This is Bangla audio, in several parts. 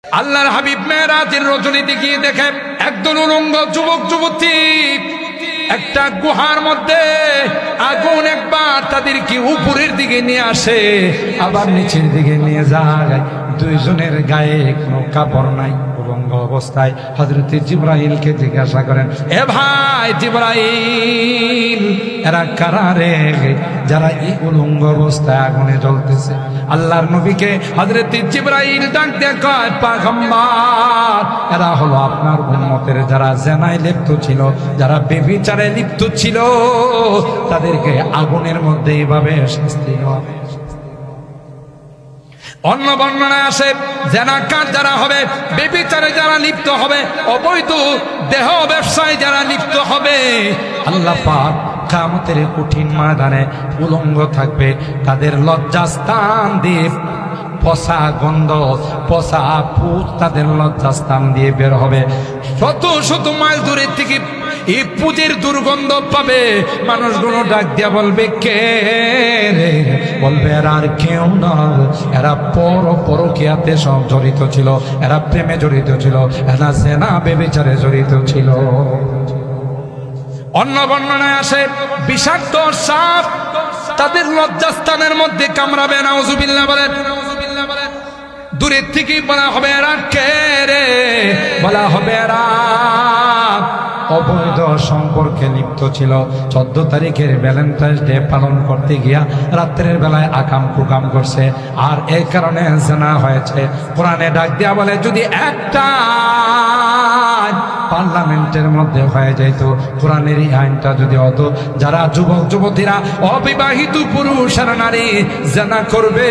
আল্লাহর হাবিব মেরাজের রজনীতে গিয়ে দেখেন একদল উলঙ্গ যুবক যুবতী একটা গুহার মধ্যে আগুন একবার তাদেরকে উপরের দিকে নিয়ে আসে আবার নিচের দিকে নিয়ে যায়। দুইজনের গায়ে কোনো কাপড় নাই, উলঙ্গ অবস্থায়। হযরত জিবরাইলকে জিজ্ঞাসা করেন, এ ভাই জিবরাইল, এরা কারা রে যারা এই উলঙ্গ অবস্থায় আগুনে জ্বলতেছে? আল্লাহর নবীকে হযরত জিবরাইল ডাক দিয়ে কয়, পয়গম্বর, এরা হলো আপনার উম্মতের যারা জেনায় লিপ্ত ছিল, যারা ব্যভিচারে লিপ্ত ছিল, তাদেরকে আগুনের মধ্যে এইভাবে শাস্তি দেওয়া। অন্য বর্ণনায় আসে জেনাকার যারা হবে, ব্যভিচারে যারা লিপ্ত হবে, অবৈধ দেহ ব্যবসায় যারা লিপ্ত হবে, আল্লাহ পাক কিয়ামতের কঠিন ময়দানে উলঙ্গ থাকবে, তাদের লজ্জাস্থান দিয়ে পচা গন্ধ, পচা পুত তাদের লজ্জাস্থান দিয়ে বের হবে। শত শত মাইল দূরের থেকে এই পুজের দুর্গন্ধ পাবে। মানুষগুলো ডাক দিয়া বলবে, কে রে? বলবে এরা আর কেউ না, এরা পরকীয়াতে সব জড়িত ছিল, এরা প্রেমে জড়িত ছিল, এরা জেনা ব্যভিচারে জড়িত ছিল। অন্য বর্ণনায় আসে বিষাক্ত সাপ তাদের লজ্জাস্থানের মধ্যে কামড়াবে। নাউজুবিল্লাহ বলেন। দূরের থেকে বলা হবে, এরা কে রে? বলা হবে এরা অবৈধ সম্পর্কে লিপ্ত ছিল। 14 তারিখের ভ্যালেন্টাইন্স ডে পালন করতে গিয়া রাত্রের বেলায় আকাম কুকাম করছে, আর এই কারণে জানা হয়েছে। কোরআনে ডাক দিয়া বলে, যদি একটা পার্লামেন্টের মধ্যে হয়ে যাইতো, কোরআনের এই আইনটা যদি হতো, যারা যুবক যুবতীরা অবিবাহিত পুরুষ আর নারী জানা করবে,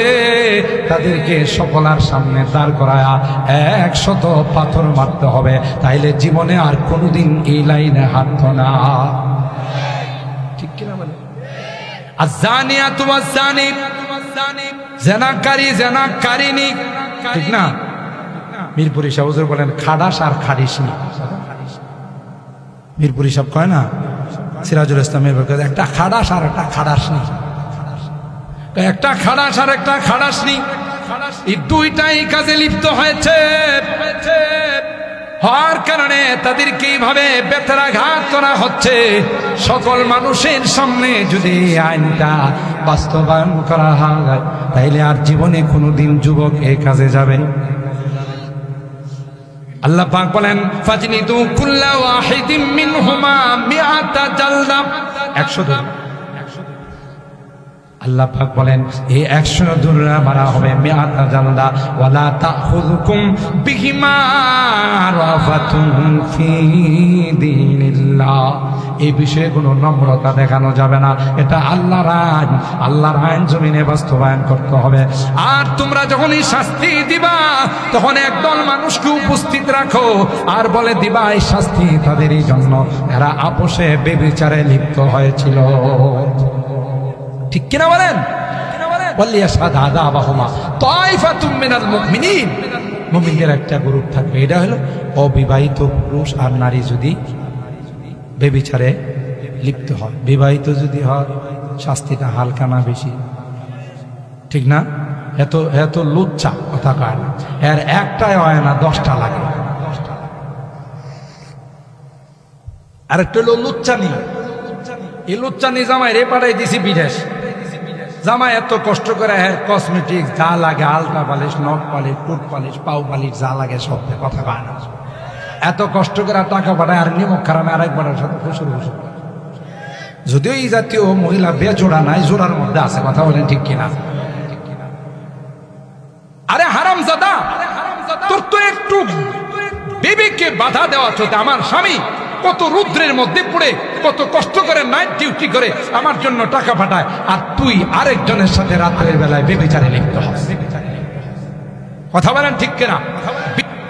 তাদেরকে সকলের সামনে দাঁড় করায়া 100 পাথর মারতে হবে, তাইলে জীবনে আর কোনোদিন এই লাইনে হাঁটতো না। ঠিক কিনা বলে? আযানিয়াতু ওয়াযানি, জানাকারী জানাকারিনী, ঠিক না? মিরপুরি সাহেব হুজুর বলেন, খাড়াস আর খাড়িসনি। মিরপুরি সাহেব কয় না, সিরাজুল ইসলামের একটা খাড়াস আর একটা খাড়াসনি, একটা খাড়াস আর একটা খাড়াসনি, এই দুইটাই কাজে লিপ্ত হয়েছে। হওয়ার কারণে তাদেরকে এইভাবে বেত্রাঘাত করা হচ্ছে। সকল মানুষের সামনে যদি আইনটা বাস্তবায়ন করা হয়, তাইলে আর জীবনে কোনোদিন যুবক এই কাজে যাবে। আল্লাহ পাক বলেন, ফাজলিদু কুল্লা ওয়াহিদিম মিনহুমা মিআতা জালদা, 100 ধরে। আল্লাহ পাক বলেন, এই 100 ধরে মারা হবে, মিআতা জালদা, ওয়ালা তাখুযুকুম বিহিমা রাফাতুন ফি দীনিল্লাহ। এই বিষয়ে কোনো নম্রতা দেখানো যাবে না, এটা আল্লাহর আইন, আল্লাহর আইন জমিনে বাস্তবায়ন করতে হবে। আর তোমরা যখন এই শাস্তি দিবা, তখন একদল মানুষকে উপস্থিত রাখো আর বলে দিবা এই শাস্তি তাদেরই জন্য, এরা আপোষে ব্যভিচারে লিপ্ত হয়েছিল। ঠিক কিনা বলেন? ওয়ালিয়াশহাদু আযাবাহুমা তায়ফাতুম মিনাল মুমিনিন, মুমিনদের একটা গ্রুপ থাকবে, এটা হলো অবিবাহিত পুরুষ আর নারী যদি ব্যভিচারে লিপ্ত হয়। বিবাহিত যদি হয়, শাস্তিটা হালকা না বেশি? ঠিক না? এত লুচ্চা কথা কয় না, এর একটাই হয় না, 10টা লাগে। আরেকটা হলো লুচ্চানি। এই লুচ্চানি জামাই রে পাঠাই দিছি বিদেশ। জামাই এত কষ্ট করে হের কসমেটিক যা লাগে, আলতা পালিশ, নখ পালিশ, টুট পালিশ, পাও পালিশ, যা লাগে সব কথা কয় না। এত কষ্ট করে টাকা পাঠায় আর নিমক খারামে আরেকবারের সাথে ফুসুর ফুসুর। যদিও এই জাতীয় মহিলা বেজোড়া নাই, জোড়ার মধ্যে আছে, কথা বলেন ঠিক কিনা? আরে হারামজাদা, তোর তো একটু বিবিকে বাধা দেওয়া চলতে, আমার স্বামী কত রুদ্রের মধ্যে পড়ে কত কষ্ট করে নাইট ডিউটি করে আমার জন্য টাকা পাঠায়, আর তুই আরেকজনের সাথে রাতের বেলায় ব্যভিচারে লিপ্ত হস। কথা বলেন ঠিক কিনা?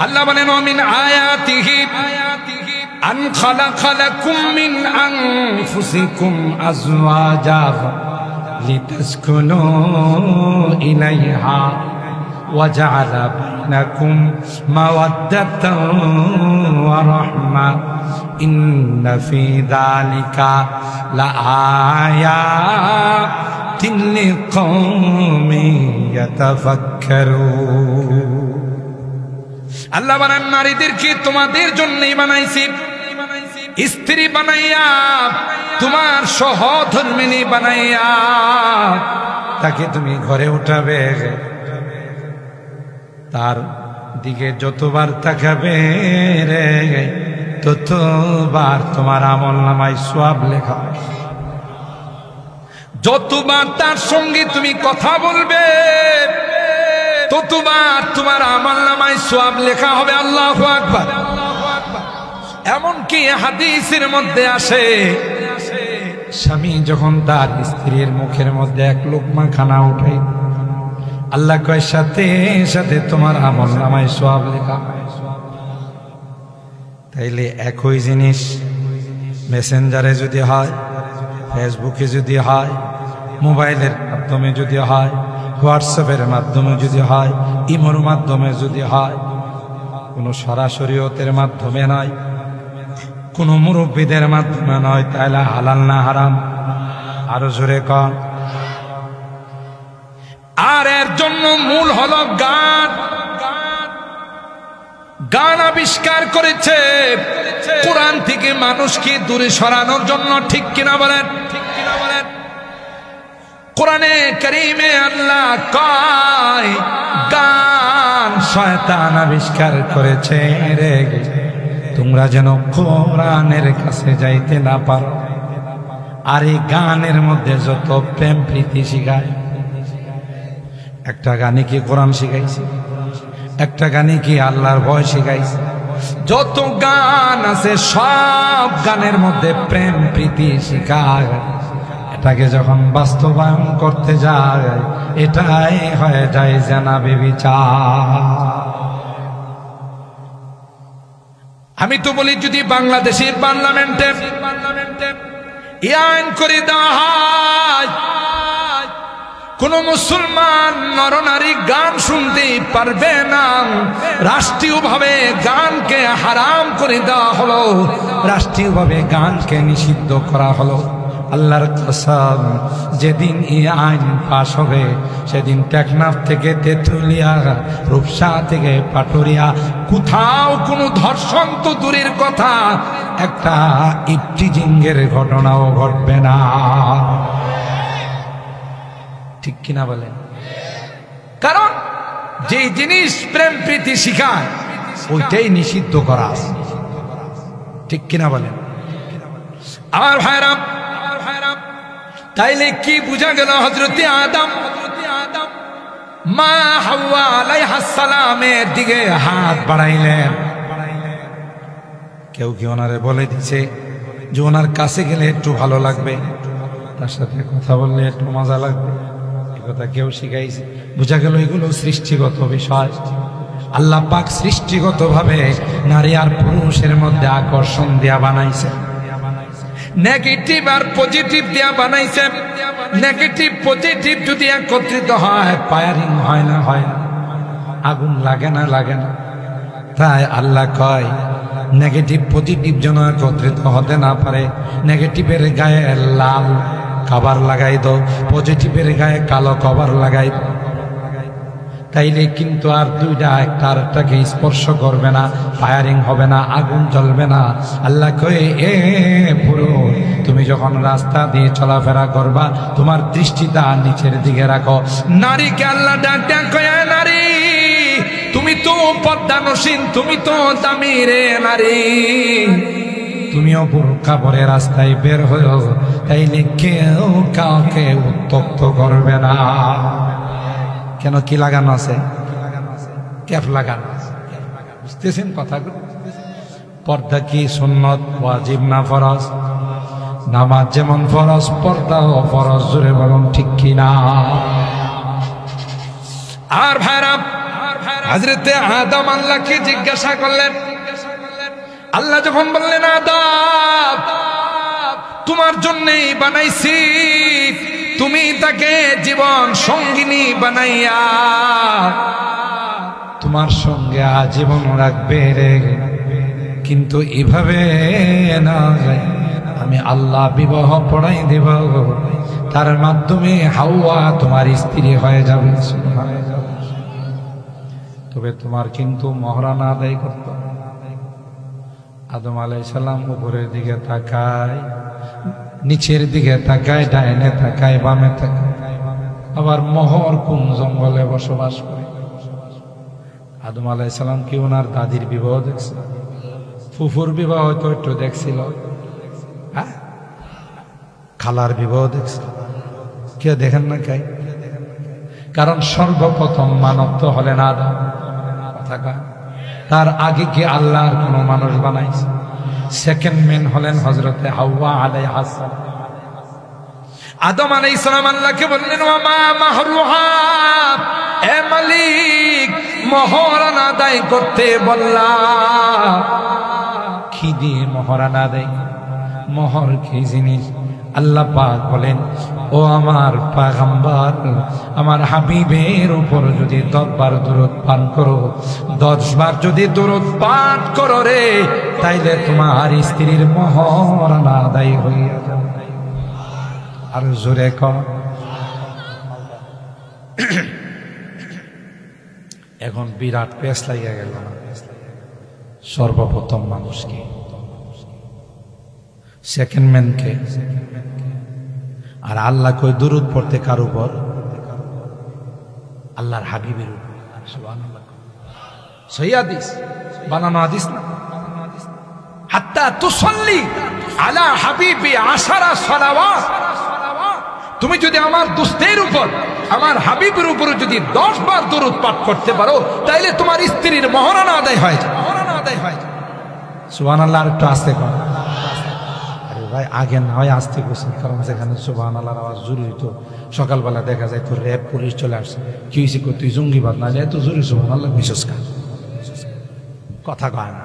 আল্লাহ বলেন, মিন আয়াতিহি আন খালাকা লাকুম মিন আনফুসিকুম আজওয়াজা লিতাসকুনু ইলাইহা ওয়া জাআলা বাইনাকুম মাওয়াদ্দাতান ওয়া রাহমা ইন্না ফি যালিকা লাআয়াতিন লিকাওমিন ইয়াতাফাক্কারুন। আল্লাহ বানান নারীদেরকে তোমাদের জন্যই বানাইছি, স্ত্রী বানাইয়া তোমার সহধর্মিণী বানাইয়া তাকে তুমি ঘরে উঠাবে, তার দিকে যতবার তাকাবে রে ততবার তোমার আমলনামায় সওয়াব লেখা হবে। যতবার তার সঙ্গে তুমি কথা বলবে ততবার তোমার আমলনামায় সওয়াব লেখা হবে। আল্লাহু আকবার। এমনকি হাদিসের মধ্যে আসে, স্বামী যখন তার স্ত্রীর মুখের মধ্যে এক লোকমা খানা উঠে, আল্লাহ কয় সাথে সাথে তোমার আমলনামায় সওয়াব লেখা। তাইলে একই জিনিস মেসেঞ্জারে যদি হয়, ফেসবুকে যদি হয়, মোবাইলের মাধ্যমে যদি হয়, হোয়াটসঅ্যাপের মাধ্যমে যদি হয়, ইমোর মাধ্যমে যদি হয়, কোনো সরাসরিয়তের মাধ্যমে নয়, কোনো মুরব্বীদের মাধ্যমে নয়, তাহলে হালাল না হারাম? আরো জোরে কর। আর এর জন্য মূল হলো গান। গান আবিষ্কার করেছে কোরআন থেকে মানুষকে দূরে সরানোর জন্য, ঠিক কিনা বলেন? কোরআনে কারীমে আল্লাহ কয় গান শয়তান আবিষ্কার করেছে রে, তোমরা যেন কোরআনের কাছে যাইতে না পারো। আর এই গানের মধ্যে যত প্রেম প্রীতি শিখায়, একটা গানে কি কোরআন শিখাইছে, একটা গানে কি আল্লাহর ভয় শিখাইছে। যত গান আছে সব গানের মধ্যে প্রেম প্রীতি শিখায়। এটাকে যখন বাস্তবায়ন করতে যায় এটাই হয়ে যায় জানা বেবিচার। আমি তো বলি, যদি বাংলাদেশের পার্লামেন্টে এই আইন করে দেওয়া হয়, কোন মুসলমান নরনারী গান শুনতে পারবে না, রাষ্ট্রীয়ভাবে গানকে হারাম করে দেওয়া হলো, রাষ্ট্রীয়ভাবে গানকে নিষিদ্ধ করা হলো। আল্লাহর কসম, যেদিন এই আইন পাশ হবে সেদিন টেকনাফ থেকে তেঁতুলিয়া, রূপসা থেকে পাটুরিয়া, কোথাও কোনো ধর্ষণ তো দূরের কথা, একটা ইফটিজিংয়ের ঘটনাও ঘটবে না। ঠিক কিনা বলেন? কারণ যে জিনিস প্রেম প্রীতি শিখায় ওইটাই নিষিদ্ধ করা আছে। ঠিক কিনা বলেন? আমার ভাইরা, তাইলে কি বুঝা গেল? হযরতে আদম মা হাওয়া আলাইহিস সালামের দিকে হাত বাড়াইলেন। কেউ কি ওনারে বলে দিছে যে ওনার কাছে গেলে একটু ভালো লাগবে, তার সাথে কথা বললে একটু মজা লাগবে? এই কথা কেউ শিখাইছে? বুঝা গেল এগুলো সৃষ্টিগত বিষয়। আল্লাহ পাক সৃষ্টিগতভাবে নারী আর পুরুষের মধ্যে আকর্ষণ দেয়া বানাইছে, নেগেটিভ আর পজিটিভ দেয়া বানাইছে। নেগেটিভ পজিটিভ যদি একত্রিত হয়, ফায়ারিং হয় না, হয় না, আগুন লাগে না, লাগে না। তাই আল্লাহ কয় নেগেটিভ পজিটিভ যেন একত্রিত হতে না পারে। নেগেটিভের গায়ে লাল কভার লাগাই দাও, পজিটিভের গায়ে কালো কভার লাগাই দাও। তাইলে কিন্তু আর দুইটা একটা আরেকটাকে স্পর্শ করবে না, ফায়ারিং হবে না, আগুন জ্বলবে না। আল্লাহ কয়ে এ পুরো তুমি যখন রাস্তা দিয়ে চলাফেরা করবা তোমার দৃষ্টিটা নিচের দিকে রাখো। নারীকে আল্লাহ ডাক ডাক কয়ে, নারী তুমি তো পর্দানসীন, তুমি তো দামি রে নারী, তুমিও বুরকা পরে রাস্তায় বের হয়েও, তাইলে কেউ কাউকে উত্তক্ত করবে না। কেন? কি লাগানো আছে? ক্যাপ লাগানো আছে। বুঝতেছেন কথাগুলো? পর্দা কি সুন্নত, ওয়াজিব না ফরজ? নামাজ যেমন ফরজ, পর্দাও ফরজ। জোরে বলুন ঠিক কিনা? আর ভাইরা, হযরতে আদম আল্লাহকে জিজ্ঞাসা করলেন। আল্লাহ যখন বললেন, আদম তোমার জন্যই বানাইছি, তুমি তাকে জীবন সঙ্গিনী বানাইয়া তোমার সঙ্গে আজীবন রাখবে রে। কিন্তু এভাবে না, আমি আল্লাহ বিবাহ পড়াই দেব, তার মাধ্যমে হাওয়া তোমার স্ত্রী হয়ে যাবে। তো তবে তোমার কিন্তু মহরানা আদায় করতে হবে। আদম আলাইহিস সালাম উপরের দিকে তাকায়, নিচের দিকে তাকায়, ডাইনে তাকায়, বামে তাকায়, আবার মোহর কোন জঙ্গলে বসবাস করে। আদম আলাইহিস সালাম কি ওনার দাদির বিবাহ দেখছে? ফুফুর বিবাহ হয়তো একটু দেখছিল, হ্যাঁ, খালার বিবাহ দেখছিল, কেউ দেখেন না কাই? কারণ সর্বপ্রথম মানব তো হলেন আদম। তার আগে কি আল্লাহর কোন মানুষ বানাইছে? সেকেন্ড মেন হলেন হযরতে হাওয়া আলাইহিস সালাম। আদম আলাইহিস সালাম আল্লাহকে বললেন, ওয়া মা মাহরুহা, এ মালিক মহরানা আদায় করতে বললাম। কি দিয়ে মহরানা আদায়? মোহর কি জিনিস? আল্লাহ পাক বলেন, ও আমার পয়গম্বর, আমার হাবিবের উপর যদি 10 বার দরুদ পাঠ করো, 10 বার যদি দরুদ পাঠ করো রে, তাইলে তোমার স্ত্রীর মহরানা আদায় হইয়া যাবে। আর জোরে কর। এখন বিরাট পেশ লাগিয়া গেল না? সর্বপ্রথম মানুষকে, সেকেন্ড ম্যানকে, আর আল্লাহ কই দুরূদ পড়তে কার উপর? আল্লাহর হাবিবের উপর। সুবহানাল্লাহ। সহিহ হাদিস, বানানো হাদিস না। হাত্তা তুসাল্লি আলা হাবিবি 10 সালাওয়াত। তুমি যদি আমার দোস্তের উপর, আমার হাবিবের উপর যদি 10 বার দরুদ পাঠ করতে পারো, তাইলে তোমার স্ত্রীর মহরানা আদায় হয়। মহরানা আদায় হয়। সুবহানাল্লাহ। আর একটু আস্তে কর। ভাই আগে না হয় আসতে গেছেন, কারণ সেখানে সুবহানাল্লাহর আওয়াজ জরুরি। তো সকালবেলা দেখা যায় তো র্যাব পুলিশ চলে আসছে, কি হয়েছে? তুই জঙ্গিবাদ না যায় তো জরুরি সুবহানাল্লাহ বিশেষ কথা কয় না।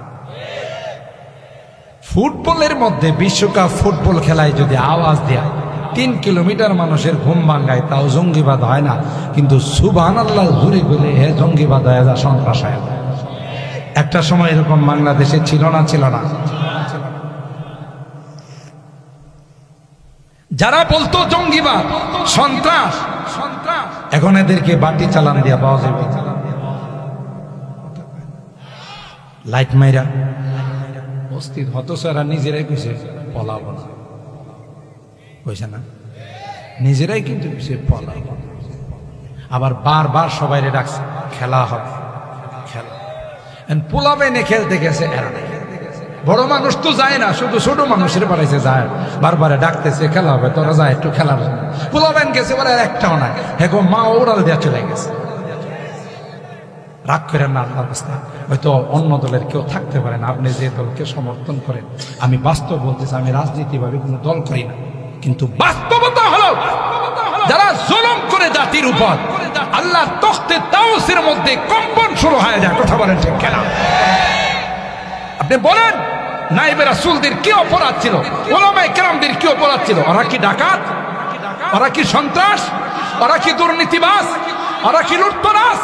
ফুটবলের মধ্যে বিশ্বকাপ ফুটবল খেলায় যদি আওয়াজ দেয় 3 কিলোমিটার মানুষের ঘুম ভাঙ্গায়, তাও জঙ্গিবাদ হয় না। কিন্তু সুবহানাল্লাহ জুড়ে বলে হে জঙ্গিবাদ হয়ে যা, সন্ত্রাস হয়। একটা সময় এরকম বাংলাদেশে ছিল না? ছিল না? যারা বলতো জঙ্গিবাদ, সন্ত্রাস, এখন এদেরকে বাটি চালান দিয়া পাওয়া যাবে। লাইট মাইরা অস্থির হতসারা নিজেরাই কইছে পলাবো না, কইছে না? নিজেরাই কিন্তু কইছে পলাবো। আবার বারবার সবাই ডাকছে খেলা হবে, খেলা। পোলাবে নে খেলতে গেছে এরা, বড় মানুষ তো যায় না, শুধু ছোট মানুষের বাড়াইছে যায়, বারবারে ডাকতেছে খেলা হবে, তোরা যায় একটু খেলার জন্য। পোলাবেন গেছে বলে একটাও নাই, হেগো মা ওরাল দেওয়া চলে গেছে। রাগ করেন না, আল্লাহর রাস্তা হয়তো অন্য দলের কেউ থাকতে পারে না, আপনি যে দলকে সমর্থন করেন। আমি বাস্তব বলতেছি, আমি রাজনীতিভাবে কোনো দল করি না, কিন্তু বাস্তবতা হলো যারা জুলুম করে জাতির উপর, আল্লাহর তখতে তাওসের মধ্যে কম্পন শুরু হয়ে যায়। কথা বলেন ঠিক কিনা? আপনি বলেন নাইবে রাসূলদের কি অপরাধ ছিল? উলামায়ে কেরামদের কি অপরাধ ছিল? ওরা কি ডাকাত? ওরা কি সন্ত্রাস? ওরা কি দুর্নীতিবাজ? ওরা কি লুটতরাজ?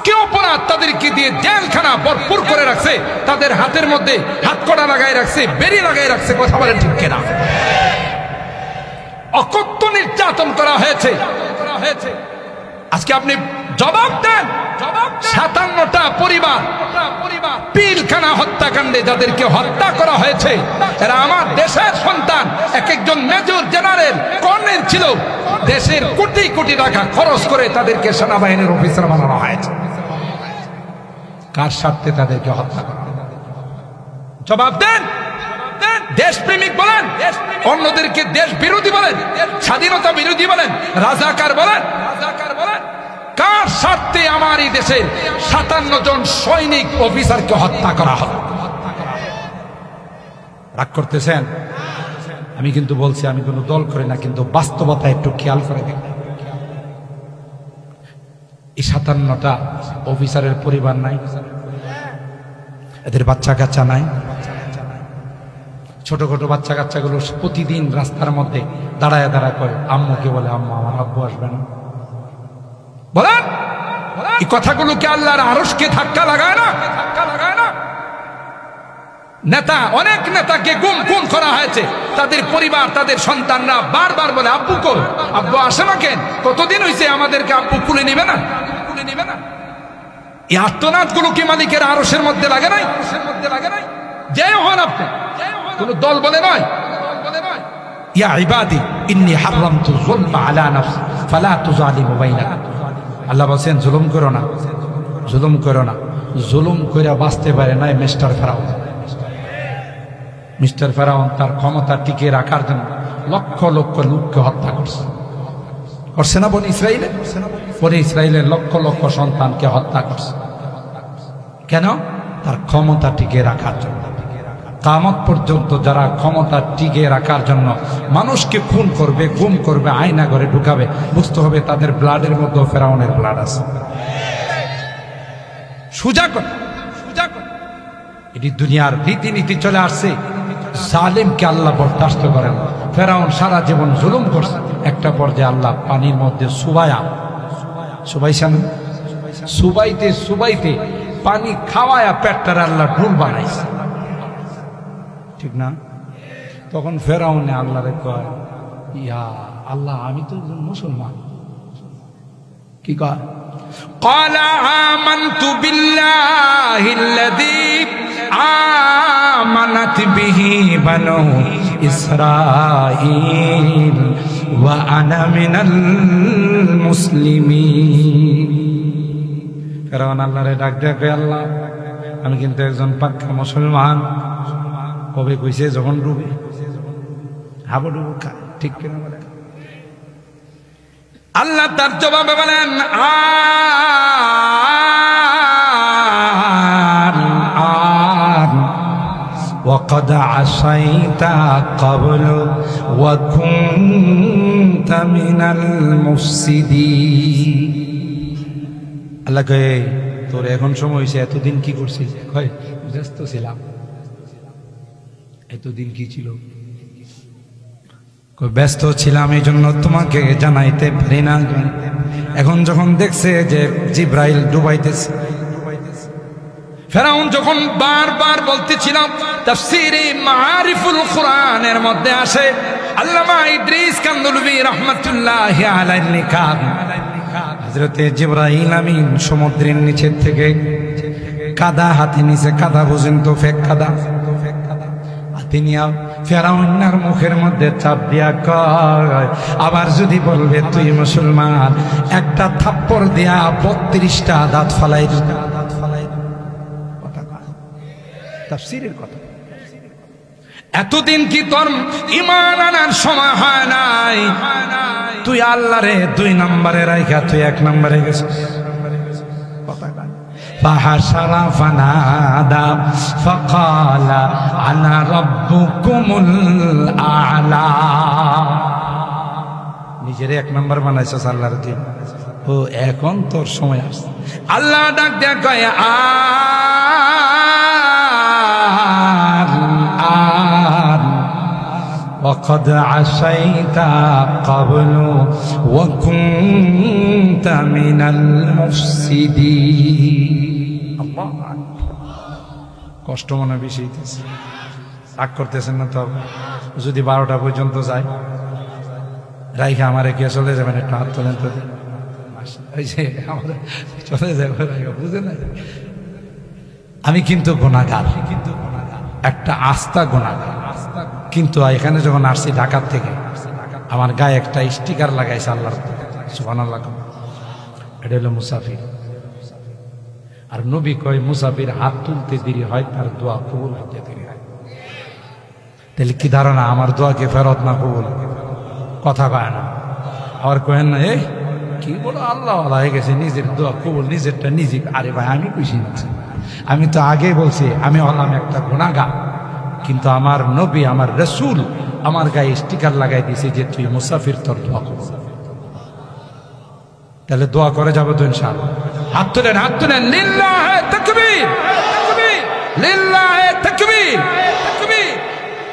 কি অপরাধ তাদেরকে দিয়ে জেলখানা ভরপুর করে রাখছে, তাদের হাতের মধ্যে হাতকড়া লাগাই রাখছে, বেড়ি লাগাই রাখছে। কথা বলেন ঠিক কিনা? অকথ্য নির্যাতন করা হয়েছে। আজকে আপনি জবাব দেন। 57টা পরিবার পিলখানা হত্যাকাণ্ডে যাদেরকে হত্যা করা হয়েছে, এরা আমার দেশের সন্তান। এক একজন মেজর জেনারেল, কর্নেল ছিল। দেশের কোটি কোটি টাকা খরচ করে তাদেরকে সেনাবাহিনীর অফিসার বানানো হয়েছে। কার স্বার্থে তাদেরকে হত্যা করা? জবাব দেন। দেশপ্রেমিক বলেন, অন্যদেরকে দেশ বিরোধী বলেন, স্বাধীনতা বিরোধী বলেন, রাজাকার বলেন। কার স্বার্থে আমার এই দেশের 57 জন সৈনিক অফিসারকে হত্যা করা হলো? রাগ করতেছেন? আমি কিন্তু বলছি আমি কোনো দল করি না, কিন্তু বাস্তবতা একটু খেয়াল করে দেখবেন। এই 57টা অফিসারের পরিবার নাই, এদের বাচ্চা কাচ্চা নাই। ছোট ছোট বাচ্চা কাচ্চাগুলো প্রতিদিন রাস্তার মধ্যে দাঁড়ায় দাঁড়ায় করে আম্মুকে বলে, আম্মু আমার আব্বু আসবে না। বলেন এই কথাগুলো কি আল্লাহর আরশকে ধাক্কা লাগায় না? নেতা, অনেক নেতাকে গুম খুন করা হয়েছে, তাদের পরিবার, তাদের সন্তানরা বারবার বলে আব্বু কই, আব্বু আসে না কেন? কতদিন হয়েছে আমাদেরকে আব্বু কুলে নিবে না? এই আর্তনাদ গুলো কি মালিকের আরশের মধ্যে লাগে নাই? যে হন আপনি, কোন দল বলে নয়। ইয়া ইবাদি ইন্নী হারামতু যুলমা আলা নাফসি ফালা তুযালিমু বাইনাকুম। আল্লাহ বলেন জুলুম করো না, জুলুম করো না। জুলুম করে বাঁচতে পারে নাই মিস্টার ফেরাউন। মিস্টার ফেরাউন তার ক্ষমতা টিকিয়ে রাখার জন্য লক্ষ লক্ষ লোককে হত্যা করছে। করছে না বনি ইসরাইলে? বনি ইসরাইলের লক্ষ লক্ষ সন্তানকে হত্যা করছে। কেন? তার ক্ষমতা টিকিয়ে রাখার জন্য। কিয়ামত পর্যন্ত যারা ক্ষমতা টিকিয়ে রাখার জন্য মানুষকে খুন করবে, গুম করবে, আয়না ঘরে ঢুকাবে, বুঝতে হবে তাদের ব্লাডের মধ্যে ফেরাউনের ব্লাড আছে। সোজা কথা, সোজা কথা। এটি দুনিয়ার রীতিনীতি চলে আসছে। জালেমকে আল্লাহ বরদাস্ত করেন। ফেরাউন সারা জীবন জুলুম করছে, একটা পর্যায়ে আল্লাহ পানির মধ্যে সুবাইতে সুবাইতে পানি খাওয়ায়া পেটটার আল্লাহ ঢুল বানাইছে, ঠিক না? তখন ফেরাউনে আল্লাহরে কয়, ইয়া আল্লাহ, আমি তো মুসলমান। কি কয়? قال آمنت بالله الذي آمنت به بنو إسرائيل وأنا من المسلمين। ফেরাউন আল্লাহরে ডাক দেয়, আল্লাহ আমি কিন্তু একজন পাক্কা মুসলমান। কবে কইছে? যখন ডুবে, হাবুডুবু খায়, ঠিক কিনা বলে? আল্লাহ তার জবাবে বলেন, وقد عصيت قبل وكنت من المفسدين। আল্লাহ কয়ে, তোর এখন সময় হয়েছে, এতদিন কি করছিস? কয়, ব্যস্ত ছিলাম। এতদিন কি ছিল? ব্যস্ত ছিলাম, এই জন্য তোমাকে জানাইতে পারি না। এখন যখন দেখছে যে জিব্রাইল ডুবাইতেছে, ফেরাউন যখন বারবার বলতেছিলাম, তাফসীরে মাআরিফুল কোরআনের মধ্যে আসে, আল্লামা ইদ্রিস কান্দলবি রাহমাতুল্লাহি আলাইহি লেখা, হযরতে জিবরাইল আমিন সমুদ্রের নিচে থেকে কাদা হাতে নিচে, কাদা বুঝেন তো, ফেক কাদা হাতে নিয়ে ফেরাউনের মুখের মধ্যে চাপ দিয়া কয়, আবার যদি বলবে তুই মুসলমান, একটা থাপ্পড় দিয়া 32টা দাঁত ফালাই দিবে। তাফসীরের কথা। এতদিন কি তোর ঈমান আনার সময় হয় নাই? তুই আল্লাহরে 2 নম্বরে রাইখা তুই 1 নম্বরে গেছিস। فحشر فنادى فقال أنا ربكم الأعلى। নিজের 1 নম্বর বানাইছস আল্লাহর দিন। ও এখন তোর সময় আসছে। আল্লাহ ডাক দেয়া কয়, وقد عصيت قبل وكنت من المفسدين। কষ্ট মনে বেশি হইতেছে, রাগ করতেছেন না তো? যদি 12টা পর্যন্ত যায়, রাইখা আমারে কে চলে যাবেন? একটু হাত তোলেন তো, চলে যাবে, বুঝে না? আমি কিন্তু গুনাহগার, একটা আস্থা গুনাহগার। কিন্তু এখানে যখন আসছি ঢাকার থেকে, আমার গায়ে একটা স্টিকার লাগাইছে আল্লাহর, সুবহানাল্লাহ। এটা হলো মুসাফির। আর নবী কয়, মুসাফির হাত তুলতে দেরি হয়, তার দোয়া কবুল হতে দেরি হয়। তাহলে কি ধারণা আমার দোয়াকে ফেরত না কবুল? কথা কয় না। আবার কয়েন না, এই কি বলো, আল্লাহ হয়ে গেছে, নিজের দোয়া কবুল, নিজেরটা নিজে। আরে ভাই, আমি খুশি নিচ্ছি। আমি তো আগেই বলছি, আমি হলাম একটা গুনাহগার, কিন্তু আমার নবী, আমার রাসূল আমার গায়ে স্টিকার লাগাই দিয়েছে যে তুই মুসাফির, তোর দোয়া কবুল। তাহলে দোয়া করে যাবো তো ইনশাআল্লাহ। হাত তুলেন, হাত তুলেন। লিল্লাহে তাকবীর, লিল্লাহে তাকবীর।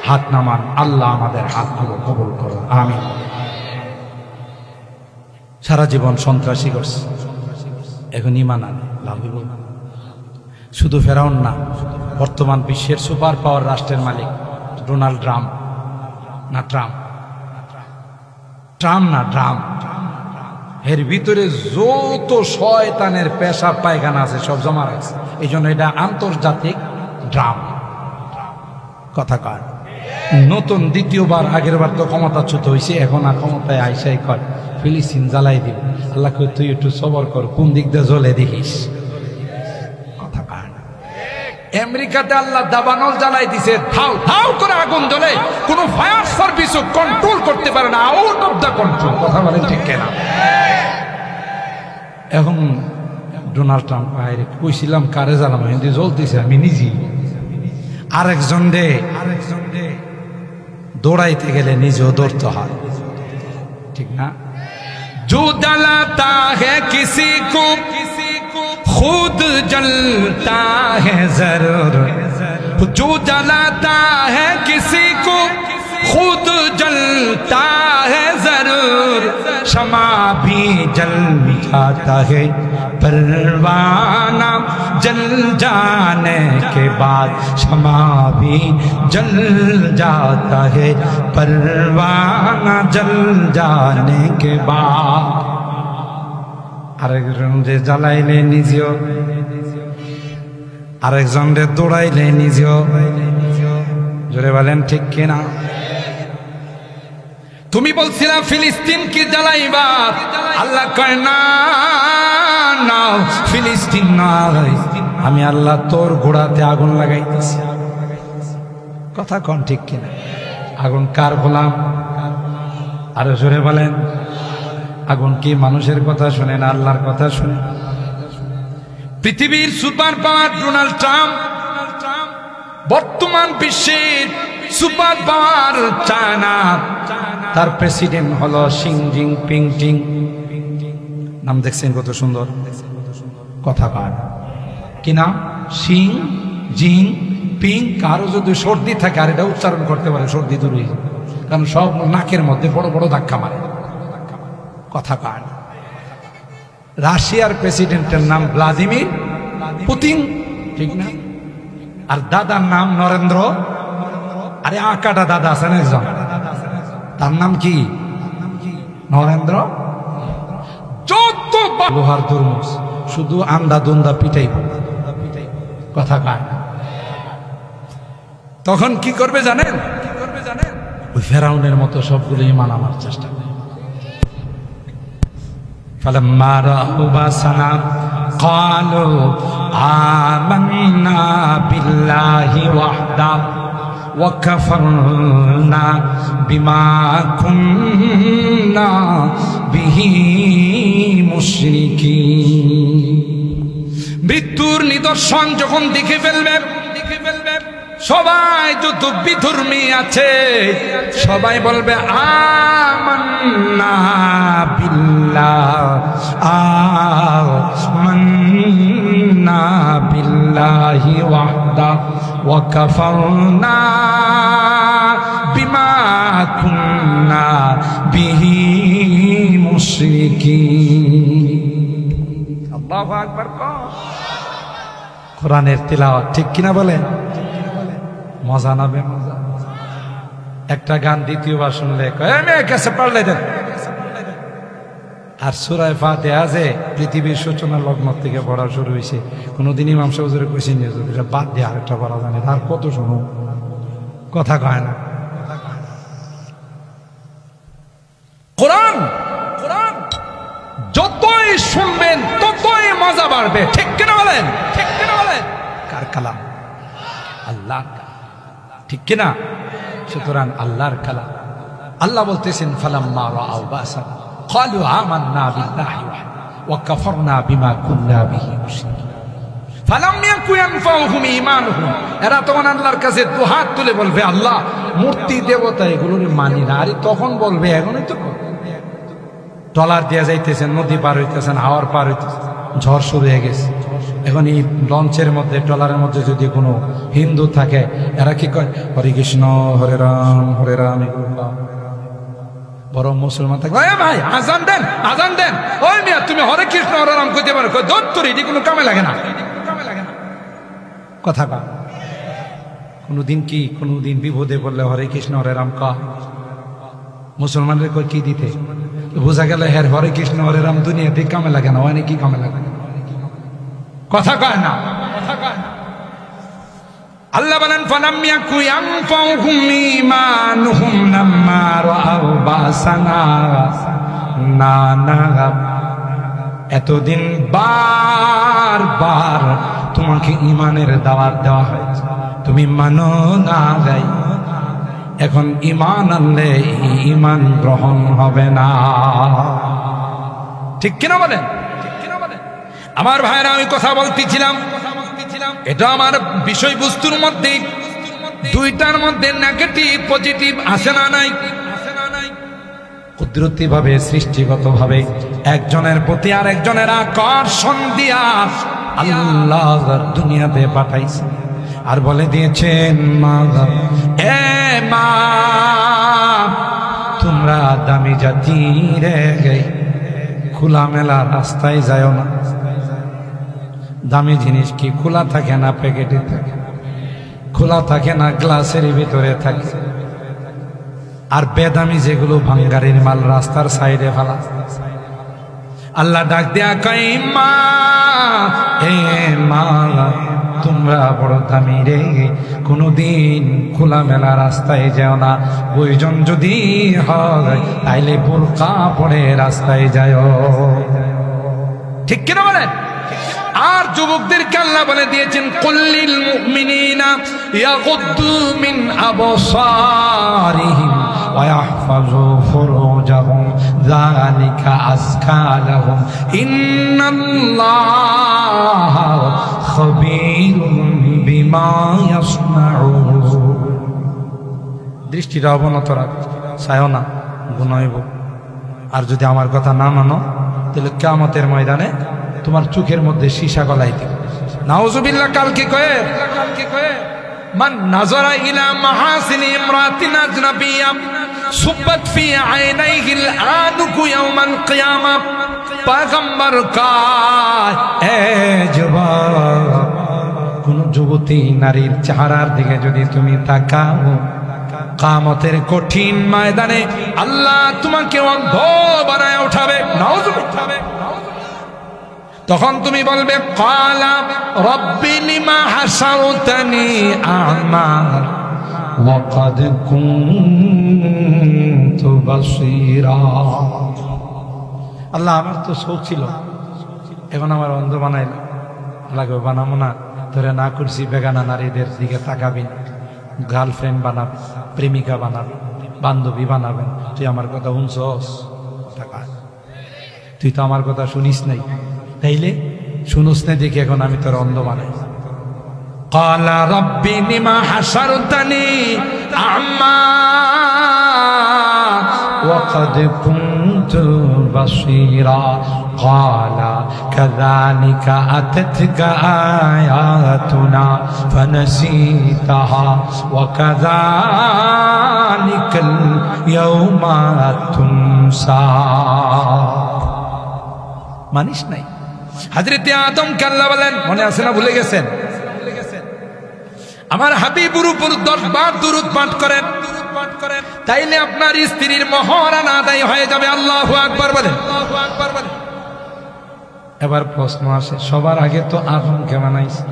হাত নামান। আল্লাহ আমাদের হাতগুলো কবুল করো, আমিন। সারা জীবন সন্ত্রাসী করছে, এখন ঈমান আনে, লাভ হইব না। শুধু ফেরাউন না, বর্তমান বিশ্বের সুপার পাওয়ার রাষ্ট্রের মালিক ডোনাল্ড ট্রাম্প, না ট্রাম্প, ট্রাম্প না, ট্রাম্প। এর ভিতরে যত শয়তানের পেশাব পায়খানা আছে সব জমা রাখছে। এই জন্য এটা আন্তর্জাতিক ড্রাম। কথা কয় নতুন দ্বিতীয়বার, আগের বার তো ক্ষমতাচ্যুত হয়েছে, এখন আর ক্ষমতায় আইসাই কয় ফিলিস্তিন জ্বালাই দিব। আল্লাহ কই তুই একটু সবর কর, কোন দিক দিয়ে জ্বলে দেখিস। কথা কয় আমেরিকাতে আল্লাহ দাবানল জ্বালাই দিছে, ধাও ধাও করে আগুন জ্বলে, কোন ফায়ার সার্ভিসও কন্ট্রোল করতে পারে না, আউট অফ দা কন্ট্রোল। কথা বলেন ঠিক কিনা? এখন ডোনাল্ড ট্রাম্প বাইরে কইছিলাম কারে জ্বালাম, হিন্দি জ্বলতেছে আমি নিজেই। আরেকজন রে দৌড়াইতে গেলে নিজেও দৌড়তে হয়, ঠিক না? जो जलाता है किसी को खुद जलता है जरूर, जो जलाता है किसी को खुद जलता है जरूर, शमा भी जल जाता है परवाना जल जाने के बाद, शमा भी जल जाता है परवाना जल जाने के बाद। আরেকজন যে জ্বালাইলে নিজেও, আরেকজন রে দৌড়াইলে নিজেও। জোরে বলেন ঠিক কিনা? তুমি বলছিলা ফিলিস্তিন কি জ্বালাইবা, আল্লাহ কয় না না ফিলিস্তিন নয়, আমি আল্লাহ তোর ঘোড়াতে আগুন লাগাইতেছি। কথা কোন ঠিক কিনা? আগুন কার গোলাম? আরো জোরে বলেন। আগুন কি মানুষের কথা শুনে না আল্লাহর কথা শুনে? পৃথিবীর সুপার পাওয়ার ডোনাল্ড ট্রাম্প বর্তমান বিশ্বের সুপার পাওয়ার চায়না, তার প্রেসিডেন্ট হলো শি জিনপিং। নাম দেখছেন কত সুন্দর? কথা কয় কি নাম? Xi Jinping. কারো যদি সর্দি থাকে আর এটা উচ্চারণ করতে পারে সর্দি দূর হয়ে যাবে, কারণ সব নাকের মধ্যে বড় বড় ধাক্কা মারে। কথা কয় রাশিয়ার প্রেসিডেন্টের নাম ভ্লাদিমির পুতিন, ঠিক না? আর দাদার নাম নরেন্দ্র। আরে আঁকাটা দাদা আছেন একজন, তার নাম কি? নরেন্দ্র। যত লোহার তরমুজ শুধু আন্দা দুন্দা পিটাই। কথা কয় তখন কি করবে জানেন? ওই ফেরাউনের মতো সবগুলো ইমান আমার চেষ্টা করে। فلما رأوا بأسنا قالوا آمنا بالله وحده وكفرنا بما كنا به مشركين। মৃত্যুর নিদর্শন যখন দেখে ফেলবে, সবাই যত বিধর্মী আছে সবাই বলবে আমান্না বিল্লাহ, আমান্না বিল্লাহি ওয়াহদা ওয়া কাফারনা বিমা কুন্না বিহি মুশরিকিন। আল্লাহু আকবার। কোরআনের তিলাওয়াত ঠিক কিনা বলেন? মজা না বেমজা? একটা গান দ্বিতীয়বার শুনলে কাছে পারলে দেন। আর সূরা ফাতিহা যে পৃথিবীর সূচনা লগ্ন থেকে পড়া শুরু হয়েছে, কোনোদিন ইমাম সাহেব হুজুরে কইছেন এটা বাদ দিয়ে আরেকটা পড়া জানে, আর কত শুনো? কথা কয় না। কোরআন যতই শুনবেন ততই মজা বাড়বে, ঠিক কিনা বলেন? ঠিক কিনা বলেন? কার কালাম? আল্লাহর, ঠিক কিনা? সুতরাং আল্লাহর কালাম। আল্লাহ বলতেছেন ফালাম্মা রাআউ বাসানা ক্বালু আমান্না বিল্লাহি ওয়া কাফারনা বিমা কুন্না বিহি মুশরিকিন ফালাম ইয়াকুন ইয়ানফাউহুম ঈমানুহুম। এরা তখন আল্লাহর কাছে দুহাত তুলে বলবে আল্লাহ মূর্তি দেবতা এগুলোর মানি না। আর তখন বলবে এখনই তো ট্রলার দিয়ে যাইতেছেন, নদী পার হইতেছেন, হাওয়ার পার হইতেছেন, ঝড় শুরু হয়ে গেছে। এখন এই লঞ্চের মধ্যে ট্রলারের মধ্যে যদি কোনো হিন্দু থাকে এরা কি কয় হরে কৃষ্ণ হরে রাম এগুলো। বড় মুসলমান থাকবে ভাই আজান দেন, আজান দেন। ওই মিয়া তুমি হরে কৃষ্ণ হরে রাম কইতে পারো? দত্তর এটি কোনো কামে লাগে না। কথা কা কোনোদিন বিপদে পড়লে হরে কৃষ্ণ হরে রাম কা। মুসলমানদের কই কি দিতে? বোঝা গেল হের হরে কৃষ্ণ হরে রাম দুনিয়াতে কামে লাগে না, হয় কি কামে লাগে, কথা কয় না, কথা কয় না। আল্লাহ বলেন ফালাম ইয়াকু ইয়ানফাউহুম ঈমানুহুম লাম্মা রাআউ বাসানা, না না এতদিন বারবার তোমাকে ঈমানের দাওয়াত দেওয়া হয়েছে, তুমি মানো না গাই, এখন ঈমান আনলে ঈমান গ্রহণ হবে না। ঠিক কিনা বলেন? আমার ভাইরা আমি কথা বলতেছিলাম, এটা আমার বিষয়বস্তুর মধ্যে দুইটার মধ্যে নেগেটিভ পজিটিভ আছে না নাই? কুদরতি ভাবে সৃষ্টিগত ভাবে একজনের প্রতি আর একজনের আকর্ষণ দিয়া আল্লাহ দুনিয়াতে পাঠাইছে আর বলে দিয়েছেন মা, এ মা তোমরা দামি জাতি রে, খোলামেলা রাস্তায় যায় না। দামি জিনিস কি খোলা থাকে না প্যাকেটে থাকে, খোলা থাকে না গ্লাসের ভিতরে থাকে, আর বেদামি যেগুলো ভাঙ্গারির মাল রাস্তার সাইডে ফেলা। আল্লাহ ডাক দেয়া কই মা, এ মা তোমরা বড় দামি রে, কোনদিন খোলামেলা রাস্তায় যাও না, প্রয়োজন যদি হয় তাইলে বোরকা পরে রাস্তায় যায়। ঠিক কিনা বলেন? আর যুবকদেরকে আল্লাহ বলে দিয়েছেন কুল্লিল মুমিনিনা ইয়াগুদ্দু মিন আবসারিহিম ওয়া ইয়াহফাযু ফুরুজাহুম যালিকা আযকা লাহুম ইন্নাল্লাহা খাবীরুম বিমা ইয়াসনাউন। দৃষ্টিটা অবনত রাখ, চাইও না গুনাহ হইব। আর যদি আমার কথা না মানো তাহলে কিয়ামতের ময়দানে তোমার চোখের মধ্যে সীসা গলাই দিবে। নাউজুবিল্লাহ। কালকে কয়ে মান নাযারা ইলা মাহাসিনি ইমরাতিন আজনাবিয়্যা সুব্বাত ফি আইনাইহিল আনুকু ইয়াওমাল কিয়ামা। পয়গম্বর কয়, এ যুবক, কোন যুবতী নারীর চেহারার দিকে যদি তুমি তাকাও, কিয়ামতের কঠিন ময়দানে আল্লাহ তোমাকে অন্ধ বানায় উঠাবে। নাউজুবিল্লাহ। তখন তুমি বলবে ক্বালা রব্বি লিমা হাসারতানি আ'মা ওয়া ক্বাদ কুনতু বাসীরা। আল্লাহ আমার তো চোখ ছিল, এখন আমার অন্ধ বানাইলো। আল্লাহ বানাবো না, তোরে না করছি বেগানা নারীদের দিকে তাকাবি, গার্লফ্রেন্ড বানাবি, প্রেমিকা বানাবি, বান্ধবী বানাবেন। তুই আমার কথা শুনছস? তুই তো আমার কথা শুনিস নাই, তাইলে শুনুস না দেখি এখন আমি তোর অন্ধ বানাই। ক্বালা রাব্বি লিমা হাসারতানি আ'মা ওয়া ক্বাদ কুনতু বাসীরা। ক্বালা কাযালিকা আতাতকা আয়াতুনা ফানাসীতাহা ওয়া কাযালিকাল ইয়াওমা তুনসা। মানিস নাই? হযরত আদমকে আল্লাহ বলেন, মনে আছে না? ভুলে গেছেন? আমার হাবিবুর উপর 10 বার দুরূদ পাঠ করেন, তাইলে আপনার স্ত্রীর মহরানা আদায় হয়ে যাবে। আল্লাহু আকবার বলেন। এবার প্রশ্ন আসে, সবার আগে তো আদমকে বানাইছে,